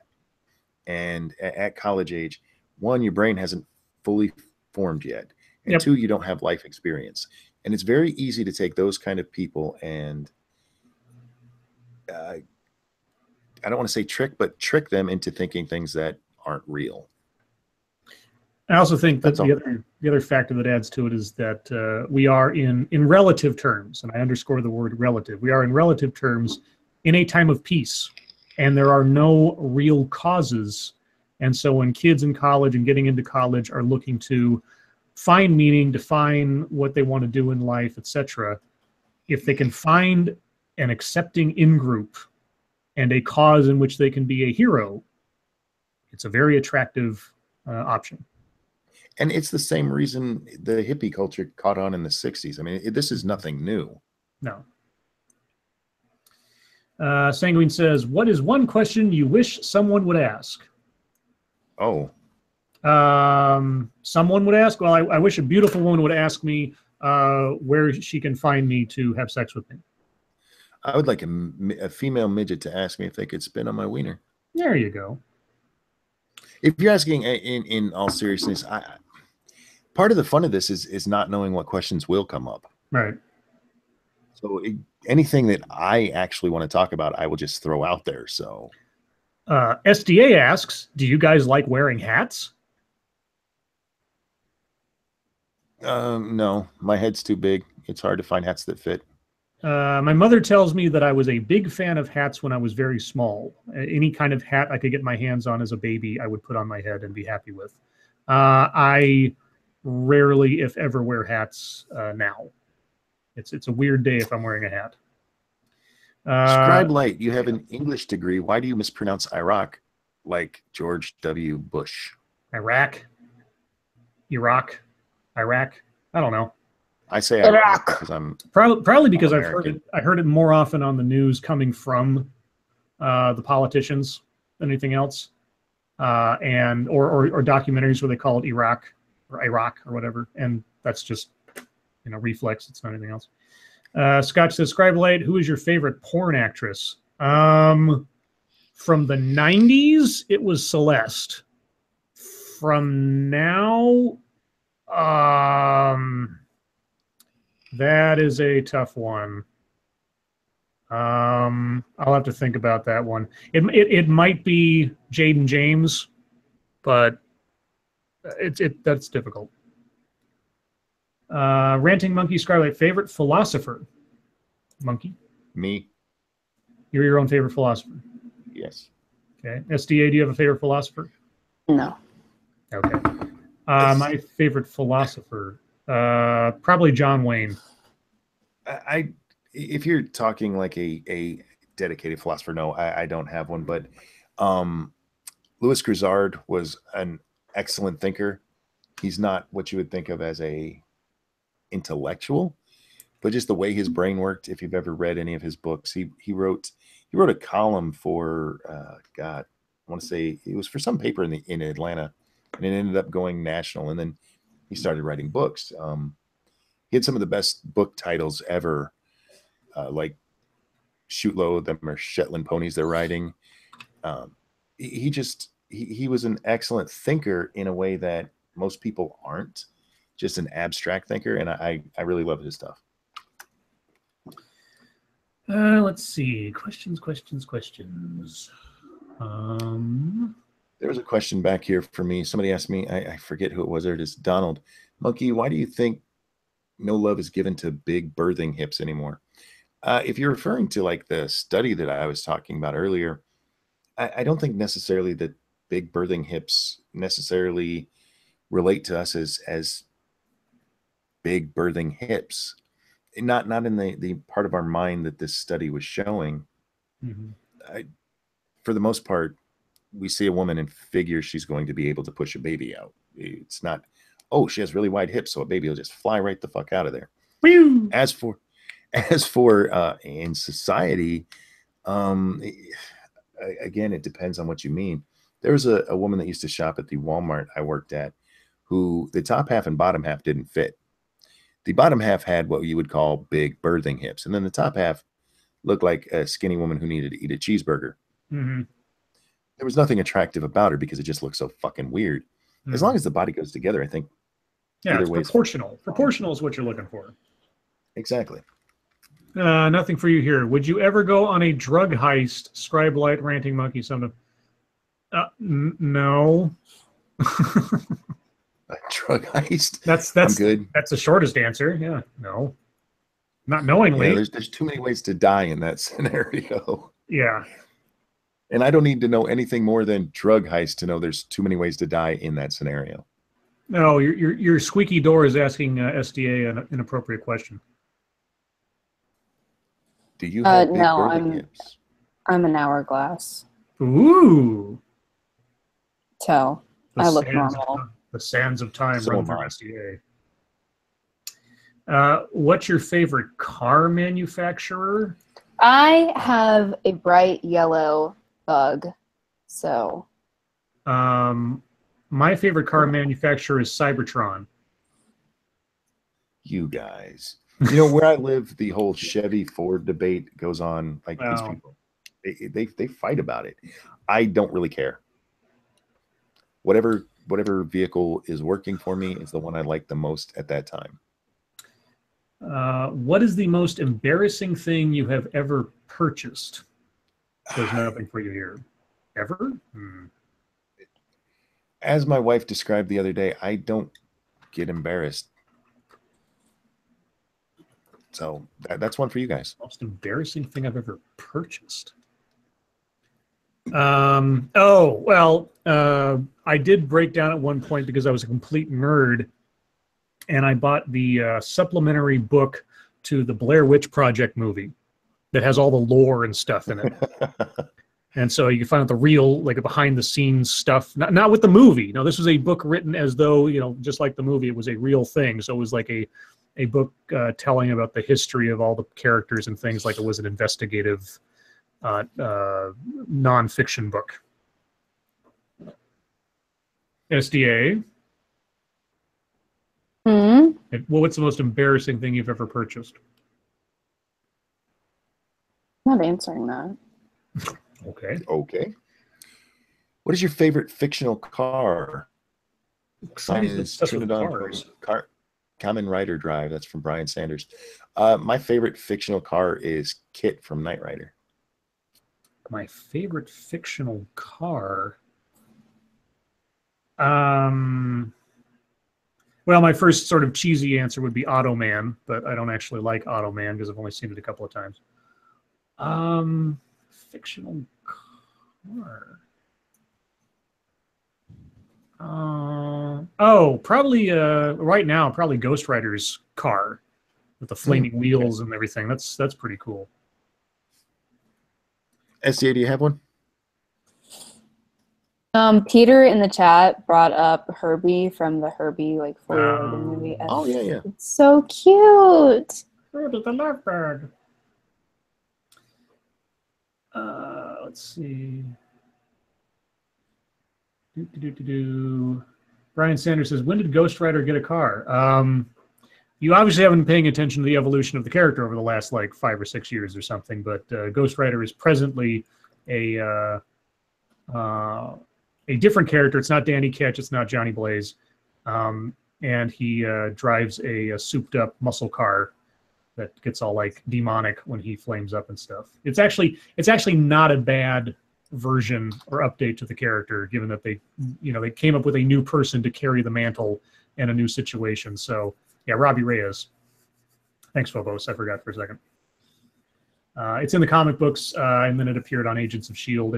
And at college age, one, your brain hasn't fully formed yet. And Yep. two, you don't have life experience. And it's very easy to take those kind of people and I don't want to say trick them into thinking things that aren't real. I also think that That's all. the other factor that adds to it is that we are in relative terms, and I underscore the word relative. We are in relative terms in a time of peace, and there are no real causes. And so when kids in college and getting into college are looking to find meaning, define what they want to do in life, etc., if they can find an accepting in-group and a cause in which they can be a hero, it's a very attractive option. And it's the same reason the hippie culture caught on in the 60s. I mean, this is nothing new. No. Sanguine says, what is one question you wish someone would ask? Oh. Someone would ask? Well, I wish a beautiful woman would ask me where she can find me to have sex with me. I would like a female midget to ask me if they could spin on my wiener. There you go. If you're asking in all seriousness, part of the fun of this is not knowing what questions will come up. Right. So anything that I actually want to talk about, I will just throw out there. So SDA asks, do you guys like wearing hats? No, my head's too big. It's hard to find hats that fit. My mother tells me that I was a big fan of hats when I was very small. Any kind of hat I could get my hands on as a baby, I would put on my head and be happy with. I rarely, if ever, wear hats now. It's a weird day if I'm wearing a hat. Scribe Light, you have an English degree. Why do you mispronounce Iraq like George W. Bush? Iraq? Iraq? I don't know. I say Iraq because I'm probably because I'm I heard it more often on the news coming from the politicians than anything else, and or documentaries where they call it Iraq or whatever, and that's just reflex. It's not anything else. Scott says, Scribe Light, who is your favorite porn actress? From the 90s, it was Celeste. From now, that is a tough one. I'll have to think about that one. It might be Jaden James, but that's difficult. Ranting Monkey Scarlet, favorite philosopher? Monkey? Me. You're your own favorite philosopher? Yes. Okay. SDA, do you have a favorite philosopher? No. Okay. My favorite philosopher, probably John Wayne. If you're talking like a dedicated philosopher, no, I don't have one. But Louis Grizzard was an excellent thinker. He's not what you would think of as a intellectual, but just the way his brain worked. If you've ever read any of his books, he wrote a column for I want to say it was for some paper in Atlanta, and it ended up going national. And then he started writing books. He had some of the best book titles ever, like Shoot Low, Them Are Shetland Ponies They're Riding. He was an excellent thinker in a way that most people aren't, just an abstract thinker, and I really love his stuff. Let's see. Questions. There was a question back here for me. Somebody asked me, I forget who it was. There it is. Donald. Monkey, why do you think no love is given to big birthing hips anymore? If you're referring to like the study that I was talking about earlier, I don't think necessarily that big birthing hips necessarily relate to us as big birthing hips. Not in the part of our mind that this study was showing. For the most part, we see a woman and figure she's going to be able to push a baby out. It's not, oh, she has really wide hips, so a baby will just fly right the fuck out of there. Whew. As for in society, again, it depends on what you mean. There was a woman that used to shop at the Walmart I worked at, who the top half and bottom half didn't fit. The bottom half had what you would call big birthing hips, and then the top half looked like a skinny woman who needed to eat a cheeseburger. There was nothing attractive about her because it just looked so fucking weird. As long as the body goes together, I think. Yeah, it's proportional. Proportional is what you're looking for. Exactly. Nothing for you here. Would you ever go on a drug heist? Scribe Light, Ranting Monkey, something. No. A drug heist? That's I'm good. That's the shortest answer. Yeah, no. Not knowingly. Yeah, there's too many ways to die in that scenario. Yeah. And I don't need to know anything more than drug heist to know there's too many ways to die in that scenario. No, your squeaky door is asking SDA an inappropriate question. Do you have big no, birthing hips? I'm an hourglass. Ooh. So I look normal. The sands of time So run through SDA. What's your favorite car manufacturer? I have a bright yellow Bug. So. My favorite car manufacturer is Cybertron. You guys. You know, where I live, the whole Chevy Ford debate goes on. Like, these people, they fight about it. I don't really care. Whatever vehicle is working for me is the one I like the most at that time. What is the most embarrassing thing you have ever purchased? There's nothing for you here. Ever? As my wife described the other day, I don't get embarrassed. So that's one for you guys. Most embarrassing thing I've ever purchased. Oh, well, I did break down at one point because I was a complete nerd, and I bought the supplementary book to the Blair Witch Project movie that has all the lore and stuff in it. And so you can find out the real, like, behind the scenes stuff, not with the movie. No, this was a book written as though, you know, just like the movie, it was a real thing. So it was like a book telling about the history of all the characters and things, like it was an investigative nonfiction book. SDA. Well, what's the most embarrassing thing you've ever purchased? I'm not answering that. Okay. What is your favorite fictional car? Mine is Trinidad Kamen Rider Drive. That's from Brian Sanders. My favorite fictional car is Kit from Knight Rider. My favorite fictional car. Well, my first sort of cheesy answer would be Automan, but I don't actually like Automan because I've only seen it a couple of times. Fictional car. Probably right now, probably Ghost Rider's car with the flaming wheels and everything. That's pretty cool. SDA, do you have one? Peter in the chat brought up Herbie from the Herbie movie. Oh yeah. It's so cute. Herbie the Lovebird. Let's see. Brian Sanders says, when did Ghost Rider get a car? You obviously haven't been paying attention to the evolution of the character over the last, like, 5 or 6 years or something, but Ghost Rider is presently a different character. It's not Danny Ketch. It's not Johnny Blaze. And he drives a souped-up muscle car that gets all, like, demonic when he flames up and stuff. It's actually not a bad version or update to the character, given that they came up with a new person to carry the mantle in a new situation. So yeah, Robbie Reyes. Thanks, Phobos. I forgot for a second. It's in the comic books, and then it appeared on Agents of S.H.I.E.L.D.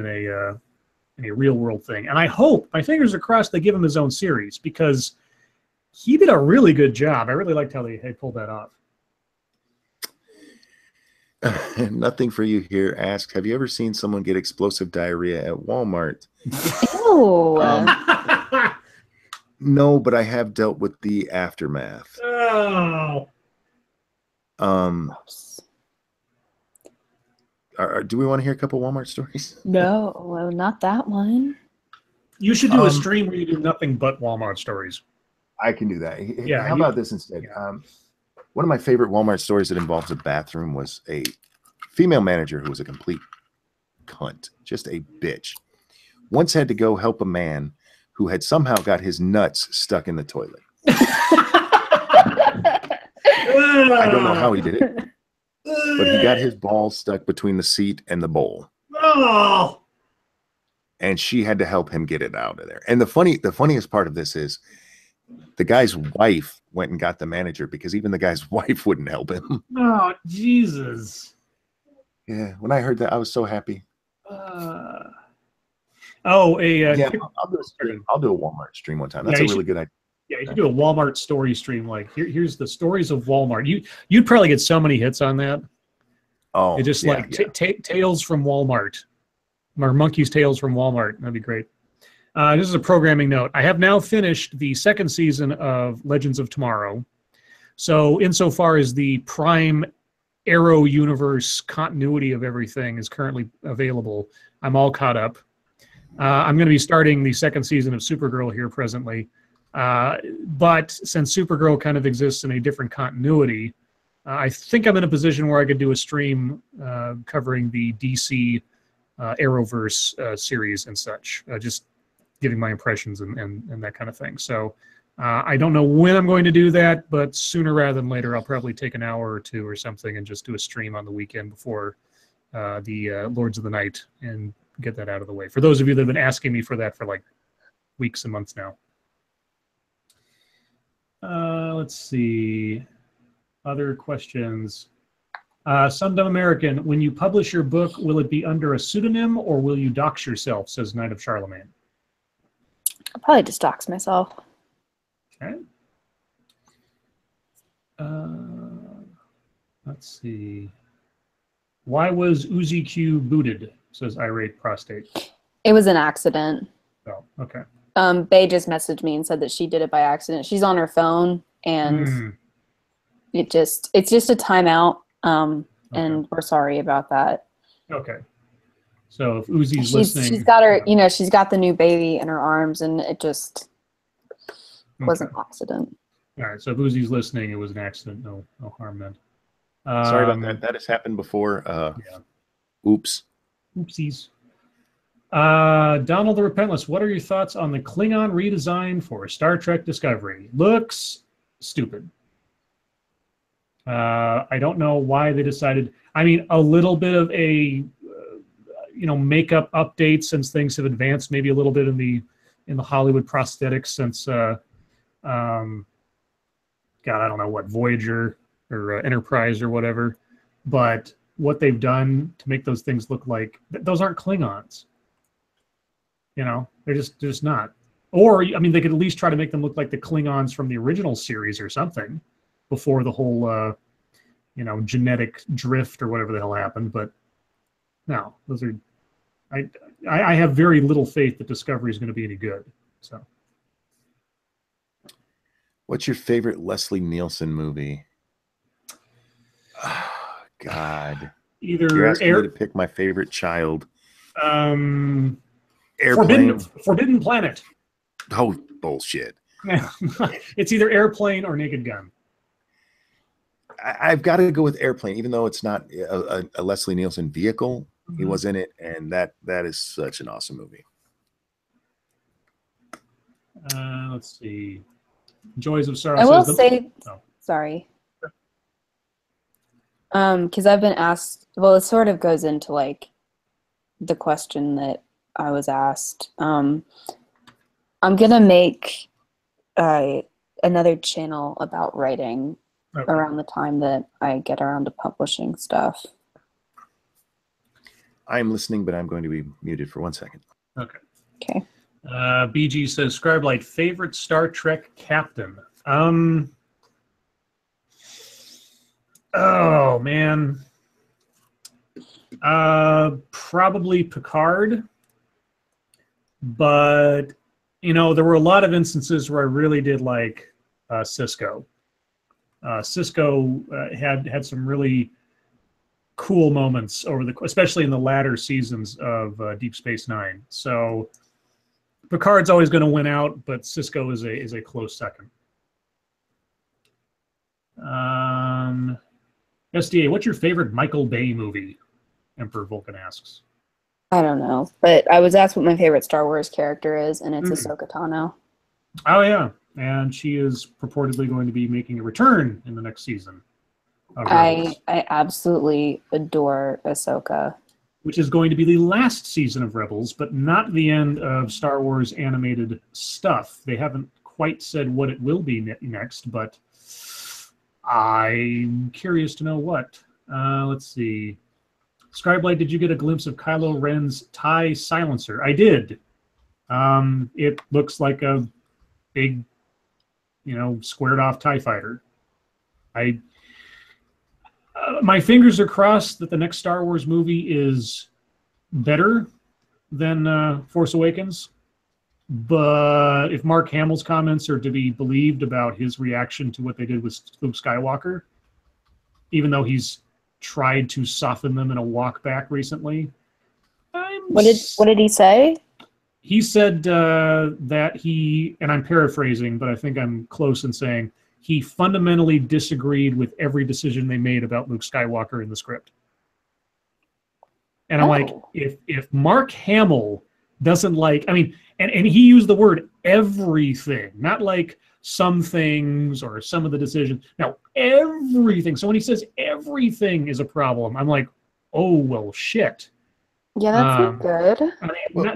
in in a real world thing. And I hope, my fingers are crossed, they give him his own series because he did a really good job. I really liked how they pulled that off. Nothing for you here asks, have you ever seen someone get explosive diarrhea at Walmart? Ew. No, but I have dealt with the aftermath. Oh. Do we want to hear a couple Walmart stories? No, well, not that one. You should do a stream where you do nothing but Walmart stories. I can do that. Yeah, How about this instead? Yeah. One of my favorite Walmart stories that involves a bathroom was a female manager who was a complete cunt, just a bitch. Once had to go help a man who had somehow got his nuts stuck in the toilet. I don't know how he did it, but he got his balls stuck between the seat and the bowl. Oh. And she had to help him get it out of there. And the funniest part of this is the guy's wife went and got the manager because even the guy's wife wouldn't help him. Oh, Jesus. Yeah, when I heard that, I was so happy. Yeah, I'll do a Walmart stream one time. That's a really good idea. Yeah, you can do a Walmart story stream. Like here's the stories of Walmart. You'd probably get so many hits on that. Oh, it's just tales from Walmart, or Monkey's Tales from Walmart. That'd be great. This is a programming note. I have now finished the second season of Legends of Tomorrow. So insofar as the Prime Arrow universe continuity of everything is currently available, I'm all caught up. I'm going to be starting the second season of Supergirl here presently. But since Supergirl kind of exists in a different continuity, I think I'm in a position where I could do a stream covering the DC Arrowverse series and such, just giving my impressions and that kind of thing. So I don't know when I'm going to do that, but sooner rather than later, I'll probably take an hour or two or something and just do a stream on the weekend before the Lords of the Night and get that out of the way. For those of you that have been asking me for that for like weeks and months now. Let's see. Other questions. Some Dumb American, when you publish your book, will it be under a pseudonym or will you dox yourself, says Knight of Charlemagne. I'll probably just dox myself. Okay. Let's see. Why was Uzi Q booted, says Irate Prostate. It was an accident. Oh, okay. Bae just messaged me and said that she did it by accident. She's on her phone and it's just a timeout. And we're sorry about that. Okay. So if Uzi's listening, she's got her, she's got the new baby in her arms, and it just was an accident. All right. So if Uzi's listening, it was an accident. No harm meant. Sorry about that. That has happened before. Yeah. Oops. Oopsies. Donald the Repentless, what are your thoughts on the Klingon redesign for Star Trek Discovery? Looks stupid. I don't know why they decided. I mean, a little bit of a makeup update since things have advanced, maybe a little bit in the Hollywood prosthetics since God, I don't know what, Voyager or Enterprise or whatever. But what they've done to make those things look like those aren't Klingons. They're just not. Or I mean, they could at least try to make them look like the Klingons from the original series or something before the whole genetic drift or whatever the hell happened. But no, those are. I have very little faith that Discovery is going to be any good. So, what's your favorite Leslie Nielsen movie? Oh, God, you're asking me to pick my favorite child. Airplane. Forbidden Planet. Oh, bullshit. It's either Airplane or Naked Gun. I've got to go with Airplane, even though it's not a Leslie Nielsen vehicle. He was in it, and that is such an awesome movie. Let's see. Joys of Sorrow. I will say, sorry. Because I've been asked, well, it sort of goes into like the question that I was asked. I'm gonna make another channel about writing around the time that I get around to publishing stuff. I'm listening, but I'm going to be muted for 1 second. Okay. Okay. BG says, Scribe Light, favorite Star Trek captain? Oh, man. Probably Picard. But, you know, there were a lot of instances where I really did like Cisco. Cisco had some really cool moments especially in the latter seasons of Deep Space Nine. So Picard's always going to win out, but Cisco is a close second. SDA, what's your favorite Michael Bay movie? Emperor Vulcan asks. I don't know, but I was asked what my favorite Star Wars character is, and it's Ahsoka Tano. Oh, yeah. And she is purportedly going to be making a return in the next season. I absolutely adore Ahsoka. Which is going to be the last season of Rebels, but not the end of Star Wars animated stuff. They haven't quite said what it will be next, but I'm curious to know what. Let's see. Scribe, did you get a glimpse of Kylo Ren's TIE silencer? I did. It looks like a big, squared off TIE fighter. My fingers are crossed that the next Star Wars movie is better than Force Awakens. But if Mark Hamill's comments are to be believed about his reaction to what they did with Luke Skywalker, even though he's tried to soften them in a walk back recently. What did he say? He said that he, and I'm paraphrasing, but I think I'm close in saying, he fundamentally disagreed with every decision they made about Luke Skywalker in the script. And I'm like, if Mark Hamill doesn't like, and he used the word everything, not like some things or some of the decisions. Now, everything. So when he says everything is a problem, I'm like, oh, well, shit. Yeah, that's not good.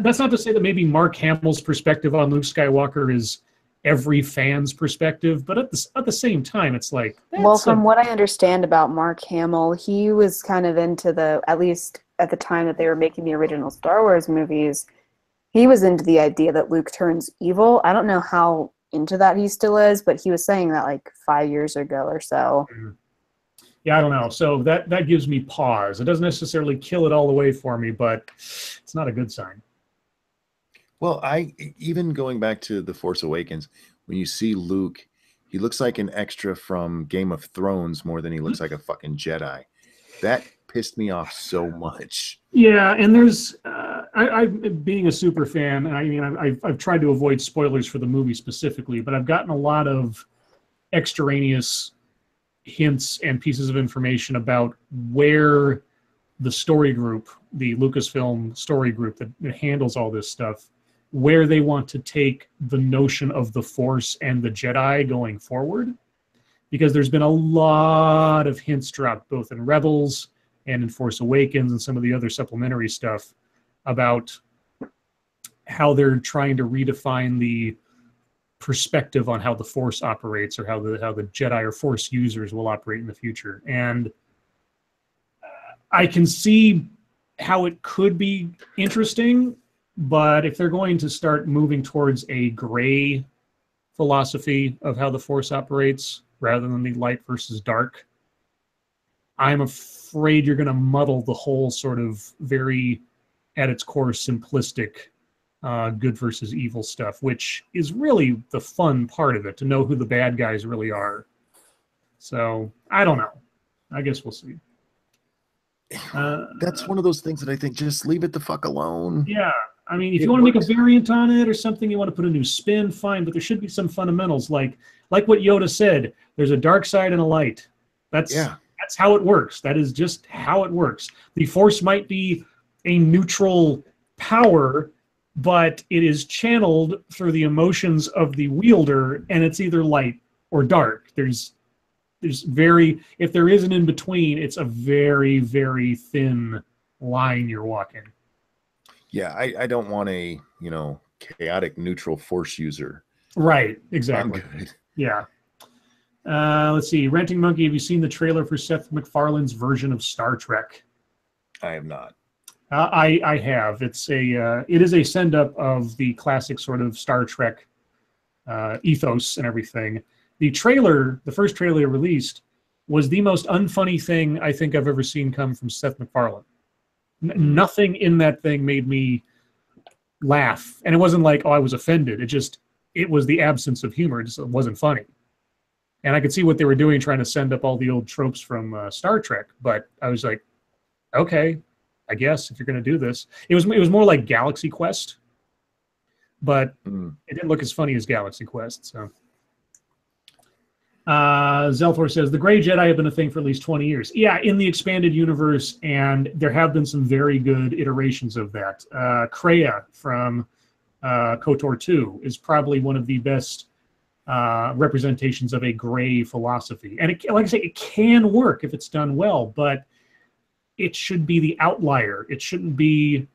That's not to say that maybe Mark Hamill's perspective on Luke Skywalker is every fan's perspective, but at the same time, it's like... Well, from what I understand about Mark Hamill, he was kind of into at least at the time that they were making the original Star Wars movies, he was into the idea that Luke turns evil. I don't know how into that he still is, but he was saying that like 5 years ago or so. Yeah, I don't know. So that gives me pause. It doesn't necessarily kill it all the way for me, but it's not a good sign. Well, even going back to The Force Awakens, when you see Luke, he looks like an extra from Game of Thrones more than he looks like a fucking Jedi. That pissed me off so much. Yeah, and there's I being a super fan, I've tried to avoid spoilers for the movie specifically, but I've gotten a lot of extraneous hints and pieces of information about where the story group, the Lucasfilm story group that handles all this stuff, where they want to take the notion of the Force and the Jedi going forward. Because there's been a lot of hints dropped both in Rebels and in Force Awakens and some of the other supplementary stuff about how they're trying to redefine the perspective on how the Force operates, or how the Jedi or Force users will operate in the future. And I can see how it could be interesting, but if they're going to start moving towards a gray philosophy of how the Force operates rather than the light versus dark, I'm afraid you're going to muddle the whole sort of very, at its core, simplistic good versus evil stuff, which is really the fun part of it, to know who the bad guys really are. So, I don't know. I guess we'll see. That's one of those things that I think just leave it the fuck alone. Yeah. If you want to make a variant on it or something, you want to put a new spin, fine, but there should be some fundamentals, like what Yoda said, there's a dark side and a light. That's how it works. That is just how it works. The Force might be a neutral power, but it is channeled through the emotions of the wielder, and it's either light or dark. There's if there is an in between, it's a very, very thin line you're walking. Yeah, I don't want a chaotic neutral Force user. Right, exactly. I'm good. Yeah. Let's see. Renting Monkey, have you seen the trailer for Seth MacFarlane's version of Star Trek? I have not. I have. It is a send up of the classic sort of Star Trek ethos and everything. The first trailer released, was the most unfunny thing I think I've ever seen come from Seth MacFarlane. Nothing in that thing made me laugh, and it wasn't like, oh, I was offended. It was the absence of humor. It just wasn't funny. And I could see what they were doing, trying to send up all the old tropes from Star Trek. But I was like, okay, I guess if you're going to do this, it was more like Galaxy Quest, but it didn't look as funny as Galaxy Quest. So, Zelthor says the Gray Jedi have been a thing for at least 20 years. Yeah, in the expanded universe, and there have been some very good iterations of that. Kreia from KOTOR 2 is probably one of the best representations of a gray philosophy, and like I say, it can work if it's done well, but it should be the outlier. It shouldn't be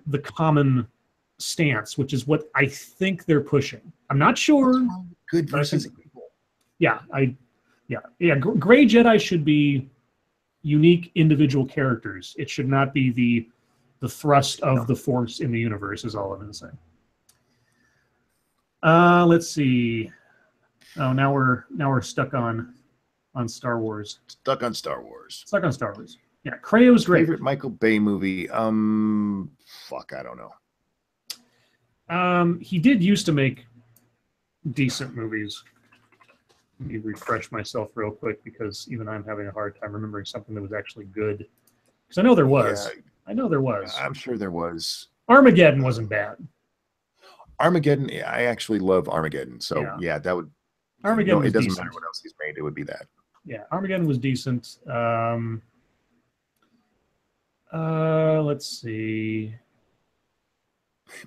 the common stance, which is what I think they're pushing. I'm not sure. Good versus evil. Yeah, Gray Jedi should be unique individual characters. It should not be the thrust of the Force in the universe. Is all I'm going to say. Let's see. Oh, now we're stuck on Star Wars. Stuck on Star Wars. Yeah, Kreio's great. Favorite Michael Bay movie? Fuck, I don't know. He did used to make decent movies. Let me refresh myself real quick, because even I'm having a hard time remembering something that was actually good. Because I know there was. Yeah, I know there was. I'm sure there was. Armageddon wasn't bad. Armageddon, I actually love Armageddon. So yeah, that would. Armageddon. It doesn't decent. matter what else he's made; it would be that. Yeah, Armageddon was decent. Let's see.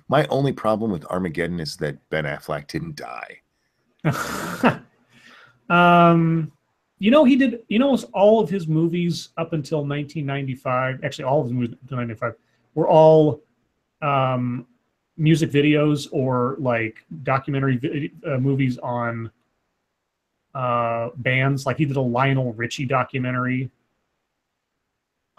My only problem with Armageddon is that Ben Affleck didn't die. He did, all of his movies up until 1995, actually all of his movies up until 1995, were all music videos or like documentary movies on bands. Like he did a Lionel Richie documentary.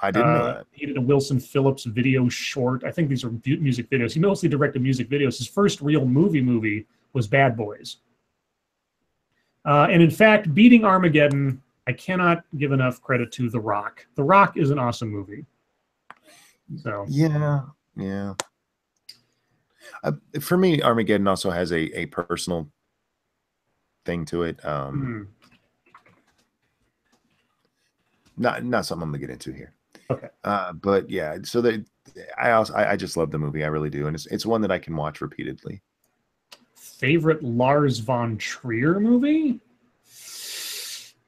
I didn't know that. He did a Wilson Phillips video short. I think these are music videos. He mostly directed music videos. His first real movie was Bad Boys. And in fact, beating Armageddon, I cannot give enough credit to The Rock. The Rock is an awesome movie. So yeah. For me, Armageddon also has a personal thing to it. Not something I'm gonna get into here. Okay. But yeah, so I just love the movie. I really do, and it's one that I can watch repeatedly. Favorite Lars von Trier movie?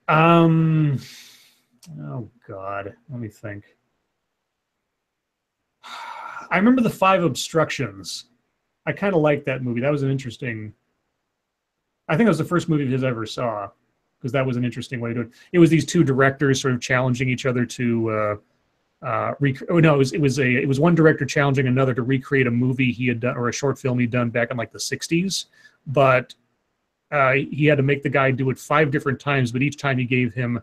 Oh God, let me think. I remember The Five Obstructions. I kind of liked that movie. That was an interesting. I think it was the first movie of his I ever saw, because that was an interesting way to do it. It was these two directors sort of challenging each other to. It was one director challenging another to recreate a movie he had done, or a short film he'd done back in like the 60s, but he had to make the guy do it 5 different times, but each time he gave him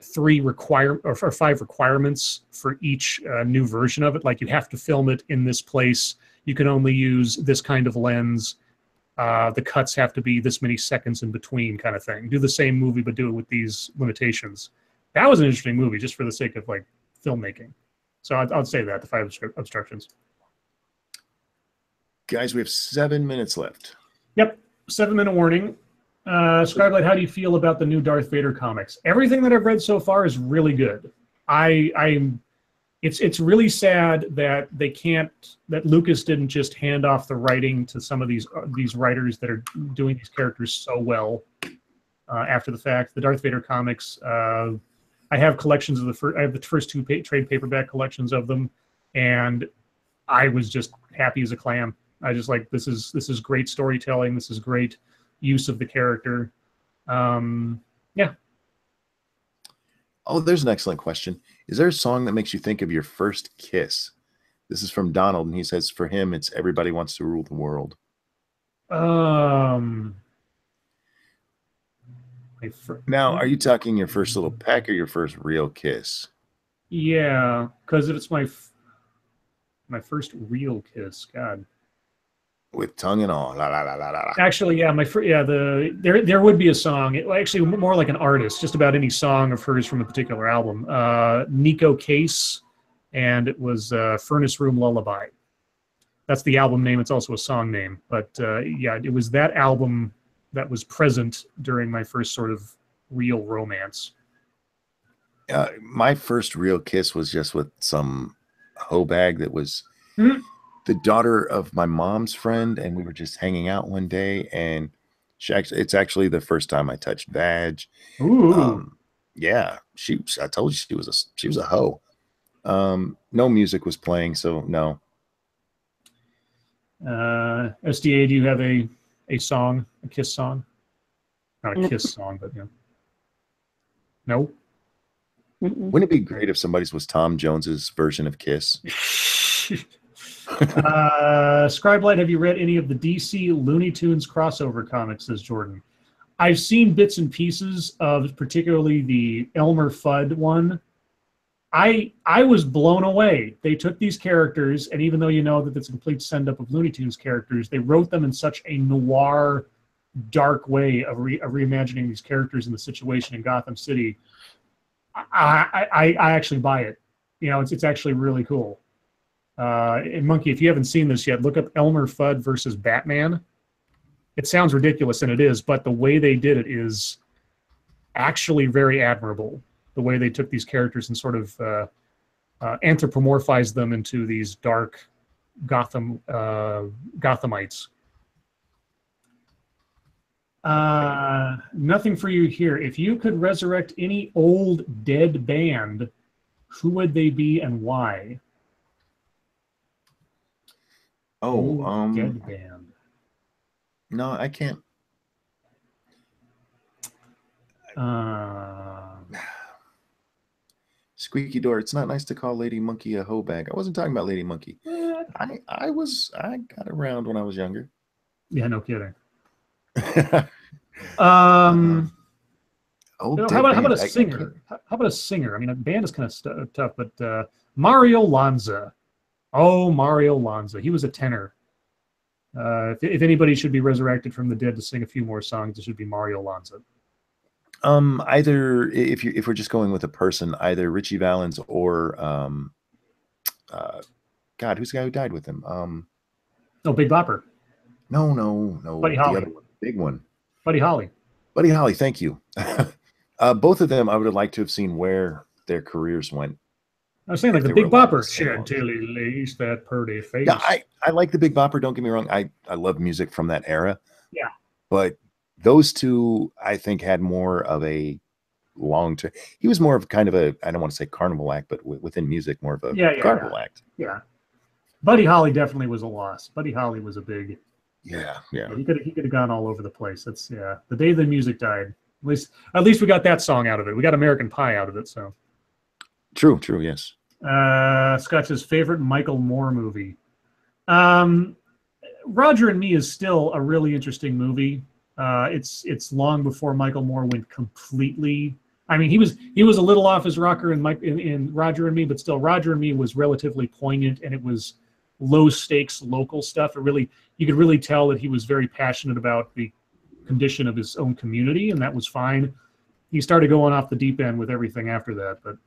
5 requirements for each new version of it. Like, you have to film it in this place, you can only use this kind of lens, the cuts have to be this many seconds in between, kind of thing. Do the same movie but do it with these limitations. That was an interesting movie, just for the sake of like filmmaking. So I'd say that, The Five Obstructions. Guys, we have 7 minutes left. Yep, 7-minute warning. Scribe, how do you feel about the new Darth Vader comics? Everything that I've read so far is really good. It's really sad that that Lucas didn't just hand off the writing to some of these writers that are doing these characters so well after the fact. The Darth Vader comics, I have collections of I have the first 2 trade paperback collections of them, and I was just happy as a clam. I just like, this is great storytelling. This is great use of the character. Yeah. Oh, there's an excellent question. Is there a song that makes you think of your first kiss? This is from Donald, and he says for him, it's Everybody Wants to Rule the World. Now, are you talking your first little peck or your first real kiss? Yeah, because if it's My first real kiss. God. With tongue and all. La, la, la, la, la. Actually, yeah, there would be a song. Actually, more like an artist. Just about any song of hers from a particular album. Nico Case, and it was Furnace Room Lullaby. That's the album name. It's also a song name. But yeah, it was that album that was present during my first sort of real romance. My first real kiss was just with some hoe bag that was the daughter of my mom's friend, and we were just hanging out one day, and it's actually the first time I touched vag. Ooh. Yeah, I told you she was a hoe. No music was playing, so no. SDA, do you have a song, a kiss song? Not a kiss song, but yeah. No? Wouldn't it be great if somebody's was Tom Jones's version of Kiss? Scribe Light, have you read any of the DC Looney Tunes crossover comics, says Jordan? I've seen bits and pieces of particularly the Elmer Fudd one. I was blown away. They took these characters, and even though you know that it's a complete send-up of Looney Tunes characters, they wrote them in such a noir, dark way of reimagining these characters in the situation in Gotham City. I actually buy it. You know, it's actually really cool. And Monkey, if you haven't seen this yet, look up Elmer Fudd versus Batman. It sounds ridiculous, and it is, but the way they did it is actually very admirable. The way they took these characters and sort of anthropomorphized them into these dark Gothamites. Nothing for you here. If you could resurrect any old dead band, who would they be and why? Dead band. No, I can't. Squeaky door. It's not nice to call Lady Monkey a hoe bag. I wasn't talking about Lady Monkey. I got around when I was younger. Yeah, no kidding. How about a singer? How about a singer? I mean, a band is kind of tough, but Mario Lanza. Oh, Mario Lanza. He was a tenor. If anybody should be resurrected from the dead to sing a few more songs, it should be Mario Lanza. Either if we're just going with a person, either Richie Valens or God, who's the guy who died with him? Big Bopper. No. Buddy Holly. The other one, big one. Buddy Holly. Buddy Holly, thank you. Both of them, I would have liked to have seen where their careers went. I was saying, like the Big Bopper. Shed till he lays that purty face. Yeah, I like the Big Bopper. Don't get me wrong. I love music from that era. Yeah. But those two, I think, had more of a long-term. He was more of kind of a, I don't want to say carnival act, but within music, more of a carnival act. Yeah. Buddy Holly definitely was a loss. Buddy Holly was a big. Yeah. He could have gone all over the place. That's the day the music died. At least we got that song out of it. We got American Pie out of it. So. True. Yes. Scott says favorite Michael Moore movie. Roger and Me is still a really interesting movie. It's long before Michael Moore went completely. I mean, he was a little off his rocker in Roger and Me, but still, Roger and Me was relatively poignant, and it was low stakes local stuff. You could really tell that he was very passionate about the condition of his own community, and that was fine. He started going off the deep end with everything after that, but.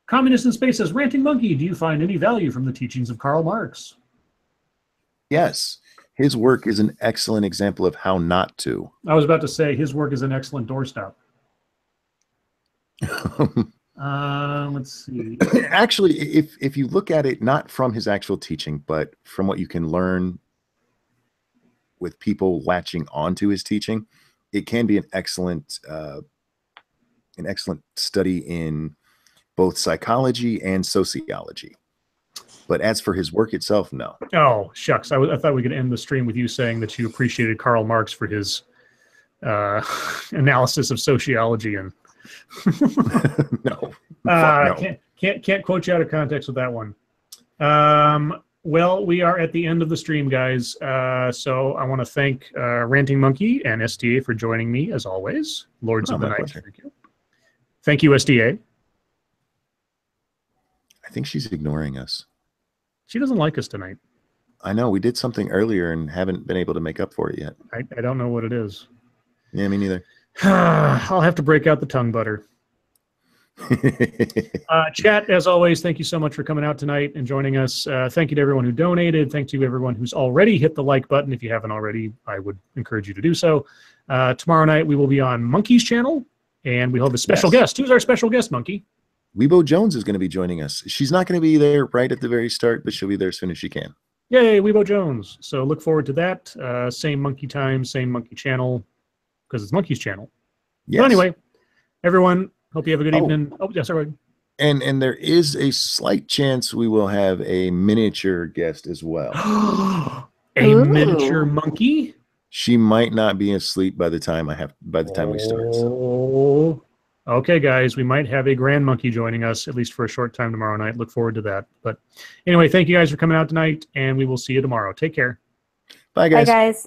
Communist in Space says, Ranting Monkey, do you find any value from the teachings of Karl Marx? Yes. His work is an excellent example of how not to. I was about to say his work is an excellent doorstop. Let's see. Actually, if you look at it not from his actual teaching, but from what you can learn with people latching onto his teaching, it can be an excellent study in both psychology and sociology. But as for his work itself, no. Oh, shucks. I thought we could end the stream with you saying that you appreciated Karl Marx for his analysis of sociology. And no. Can't quote you out of context with that one. Well, we are at the end of the stream, guys. So I want to thank Ranting Monkey and STA for joining me, as always. Lords of the Night. Thank you. Thank you, SDA. I think she's ignoring us. She doesn't like us tonight. I know. We did something earlier and haven't been able to make up for it yet. I don't know what it is. Yeah, me neither. I'll have to break out the tongue butter. Chat, as always, thank you so much for coming out tonight and joining us. Thank you to everyone who donated. Thank you to everyone who's already hit the like button. If you haven't already, I would encourage you to do so. Tomorrow night, we will be on Monkey's channel, and we have a special guest. Who's our special guest, Monkey? Weebo Jones is going to be joining us. She's not going to be there right at the very start, but she'll be there as soon as she can. Yay, Weebo Jones. So look forward to that. Same Monkey time, same Monkey channel, because it's Monkey's channel. Yes. But anyway, everyone, hope you have a good evening. Oh, yeah, sorry. And there is a slight chance we will have a miniature guest as well. A miniature monkey? She might not be asleep by the time we start. So. Okay, guys, we might have a grand monkey joining us, at least for a short time tomorrow night. Look forward to that. But anyway, thank you guys for coming out tonight, and we will see you tomorrow. Take care. Bye, guys. Bye, guys.